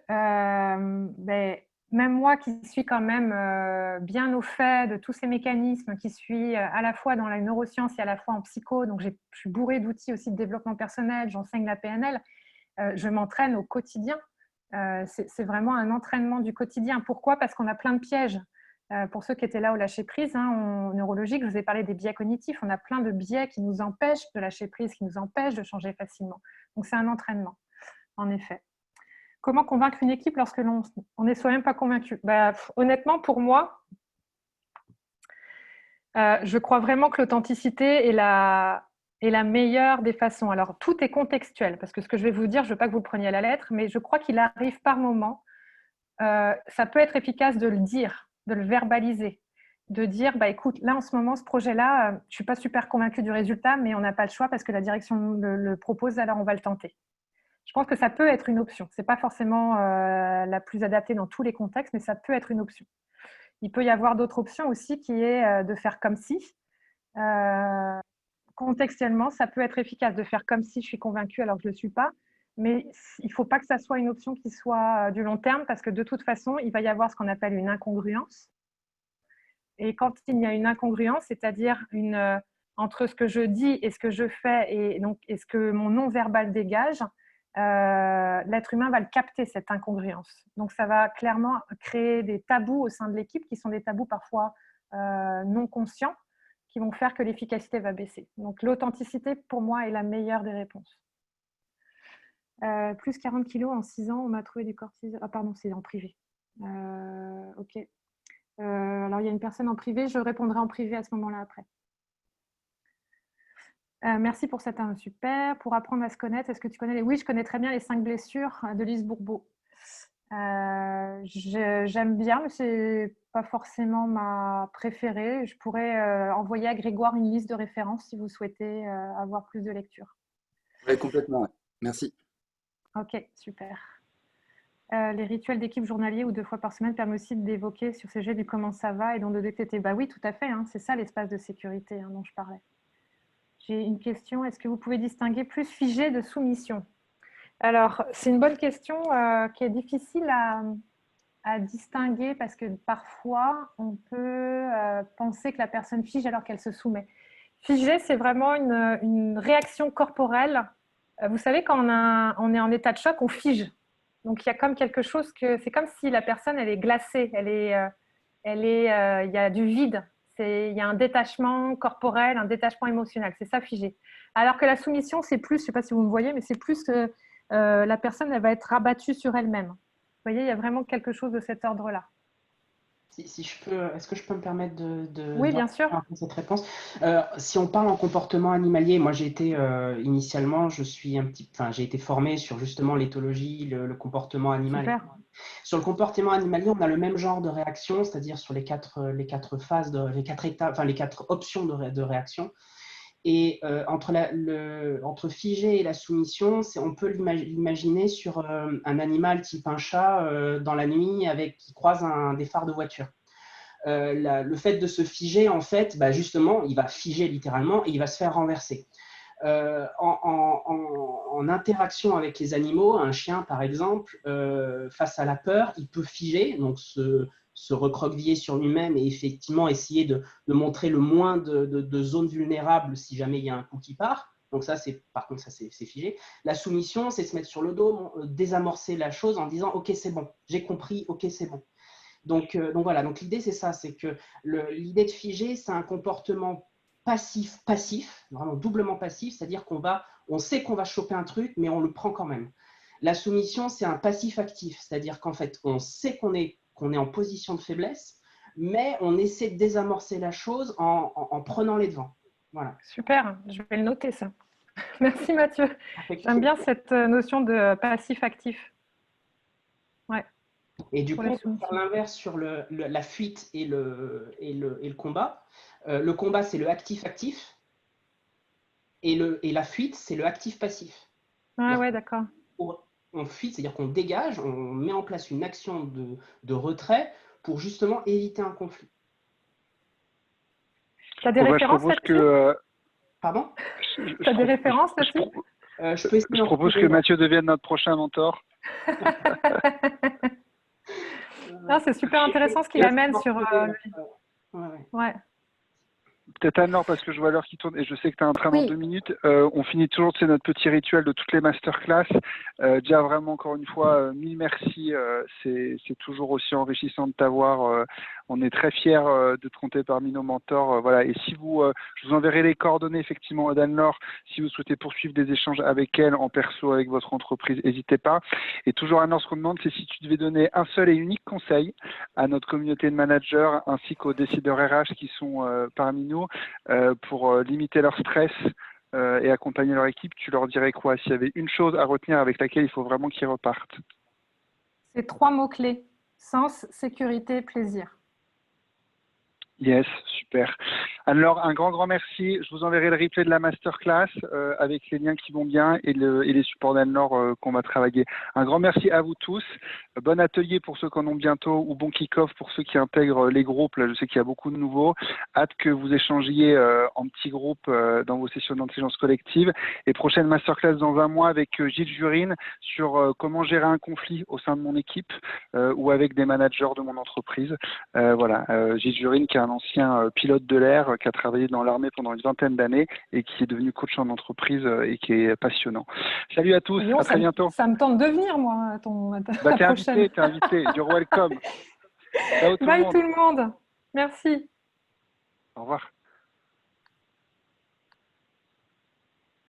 même moi qui suis quand même bien au fait de tous ces mécanismes, qui suis à la fois dans la neuroscience et à la fois en psycho, donc je suis bourrée d'outils aussi de développement personnel, j'enseigne la PNL, je m'entraîne au quotidien. C'est vraiment un entraînement du quotidien. Pourquoi ? Parce qu'on a plein de pièges. Pour ceux qui étaient là au lâcher-prise, en neurologique, je vous ai parlé des biais cognitifs. On a plein de biais qui nous empêchent de lâcher prise, qui nous empêchent de changer facilement. Donc, c'est un entraînement. en effet. Comment convaincre une équipe lorsque l'on n'est soi-même pas convaincu? Honnêtement, pour moi, je crois vraiment que l'authenticité est la meilleure des façons. Alors, tout est contextuel, parce que ce que je vais vous dire, je ne veux pas que vous le preniez à la lettre, mais je crois qu'il arrive par moment, ça peut être efficace de le dire, de le verbaliser, de dire, écoute, là, en ce moment, ce projet-là, je ne suis pas super convaincue du résultat, mais on n'a pas le choix parce que la direction le propose, alors on va le tenter. Je pense que ça peut être une option. Ce n'est pas forcément la plus adaptée dans tous les contextes, mais ça peut être une option. Il peut y avoir d'autres options aussi qui est de faire comme si. Contextuellement, ça peut être efficace de faire comme si je suis convaincue alors que je ne le suis pas. Mais il ne faut pas que ça soit une option qui soit du long terme parce que de toute façon, il va y avoir ce qu'on appelle une incongruence. Et quand il y a une incongruence, c'est-à-dire entre ce que je dis et ce que je fais et ce que mon non-verbal dégage, l'être humain va le capter, cette incongruence. Donc, ça va clairement créer des tabous au sein de l'équipe qui sont des tabous parfois non conscients qui vont faire que l'efficacité va baisser. Donc, l'authenticité, pour moi, est la meilleure des réponses. Plus 40 kilos en 6 ans, on m'a trouvé du cortisol. Ah, pardon, c'est en privé. Ok. Alors, il y a une personne en privé, je répondrai en privé à ce moment-là après. Merci pour cette info, super. Pour apprendre à se connaître, est-ce que tu connais les… Oui, je connais très bien les 5 blessures de Lise Bourbeau. J'aime bien, mais ce n'est pas forcément ma préférée. Je pourrais envoyer à Grégoire une liste de références si vous souhaitez avoir plus de lecture. Oui, complètement. Ouais. Merci. Ok, super. Les rituels d'équipe journaliers ou 2 fois par semaine permettent aussi d'évoquer sur ce sujet du comment ça va et donc de détecter. Oui, tout à fait. Hein, c'est ça l'espace de sécurité dont je parlais. J'ai une question. Est-ce que vous pouvez distinguer plus figé de soumission? Alors, c'est une bonne question qui est difficile à distinguer parce que parfois, on peut penser que la personne fige alors qu'elle se soumet. Figé, c'est vraiment une réaction corporelle. Vous savez, quand on est en état de choc, on fige. Donc, il y a comme quelque chose que… C'est comme si la personne, elle est glacée. Il y a du vide. Il y a un détachement corporel, un détachement émotionnel. C'est ça, figé. Alors que la soumission, c'est plus… Je ne sais pas si vous me voyez, mais c'est plus… la personne, elle va être rabattue sur elle-même. Vous voyez, il y a vraiment quelque chose de cet ordre-là. Si je peux, est-ce que je peux me permettre oui, bien sûr. Cette réponse. Si on parle en comportement animalier, moi j'ai été initialement, j'ai été formé sur justement l'éthologie, le comportement animal. Super. Sur le comportement animalier, on a le même genre de réaction, c'est-à-dire sur les quatre phases, les 4 étapes, enfin les 4 options de réaction. Et entre figé et la soumission, on peut l'imaginer sur un animal type un chat dans la nuit qui croise des phares de voiture. Le fait de se figer, en fait, justement, il va figer littéralement et il va se faire renverser. En interaction avec les animaux, un chien par exemple, face à la peur, il peut figer, donc se recroqueviller sur lui-même et effectivement essayer de montrer le moins de zones vulnérables si jamais il y a un coup qui part. Donc ça, par contre, ça c'est figé. La soumission, c'est se mettre sur le dos, désamorcer la chose en disant « Ok, c'est bon, j'ai compris, ok, c'est bon ». Donc voilà, donc l'idée c'est ça, c'est que l'idée de figer, c'est un comportement passif, vraiment doublement passif, c'est-à-dire on sait qu'on va choper un truc, mais on le prend quand même. La soumission, c'est un passif actif, c'est-à-dire qu'en fait, on sait qu'on est en position de faiblesse, mais on essaie de désamorcer la chose en prenant les devants. Voilà. Super, je vais le noter ça. Merci Mathieu. J'aime bien cette notion de passif-actif. Ouais. Et du coup, on peut faire l'inverse sur la fuite et le combat. Le combat, c'est le actif-actif. Et la fuite, c'est le actif-passif. Ah ouais, d'accord. On fuit, c'est-à-dire qu'on dégage, on met en place une action de retrait pour justement éviter un conflit. Tu as des références là-dessus Pardon? Tu as des références là-dessus Je propose que Mathieu devienne notre prochain mentor. C'est super intéressant ce qu'il amène sur… Ouais. Peut-être Anne-Laure, parce que je vois l'heure qui tourne et je sais que tu as un train dans 2 minutes. On finit toujours, c'est notre petit rituel de toutes les masterclass. Déjà vraiment encore une fois, mille merci. C'est toujours aussi enrichissant de t'avoir On est très fiers de te compter parmi nos mentors. Voilà. Et si je vous enverrai les coordonnées effectivement d'Anne-Laure. Si vous souhaitez poursuivre des échanges avec elle en perso, avec votre entreprise, n'hésitez pas. Et toujours Anne-Laure, ce qu'on demande, c'est si tu devais donner un seul et unique conseil à notre communauté de managers ainsi qu'aux décideurs RH qui sont parmi nous pour limiter leur stress et accompagner leur équipe, tu leur dirais quoi? S'il y avait une chose à retenir avec laquelle il faut vraiment qu'ils repartent. C'est 3 mots-clés. Sens, sécurité, plaisir. Yes, super. Alors, un grand merci. Je vous enverrai le replay de la masterclass avec les liens qui vont bien et les supports d'Anne-Laure qu'on va travailler. Un grand merci à vous tous. Bon atelier pour ceux qui en ont bientôt ou bon kick-off pour ceux qui intègrent les groupes. Là, je sais qu'il y a beaucoup de nouveaux. Hâte que vous échangiez en petits groupes dans vos sessions d'intelligence collective. Et prochaine masterclass dans un mois avec Gilles Jurine sur comment gérer un conflit au sein de mon équipe ou avec des managers de mon entreprise. Voilà, Gilles Jurine qui est un ancien pilote de l'air qui a travaillé dans l'armée pendant une vingtaine d'années et qui est devenu coach en entreprise et qui est passionnant. Salut à tous, à très bientôt. Ça me tente de venir, moi, à ta t'es prochaine. T'es invité, you're welcome. Ciao tout Bye le monde. tout le monde. Merci. Au revoir.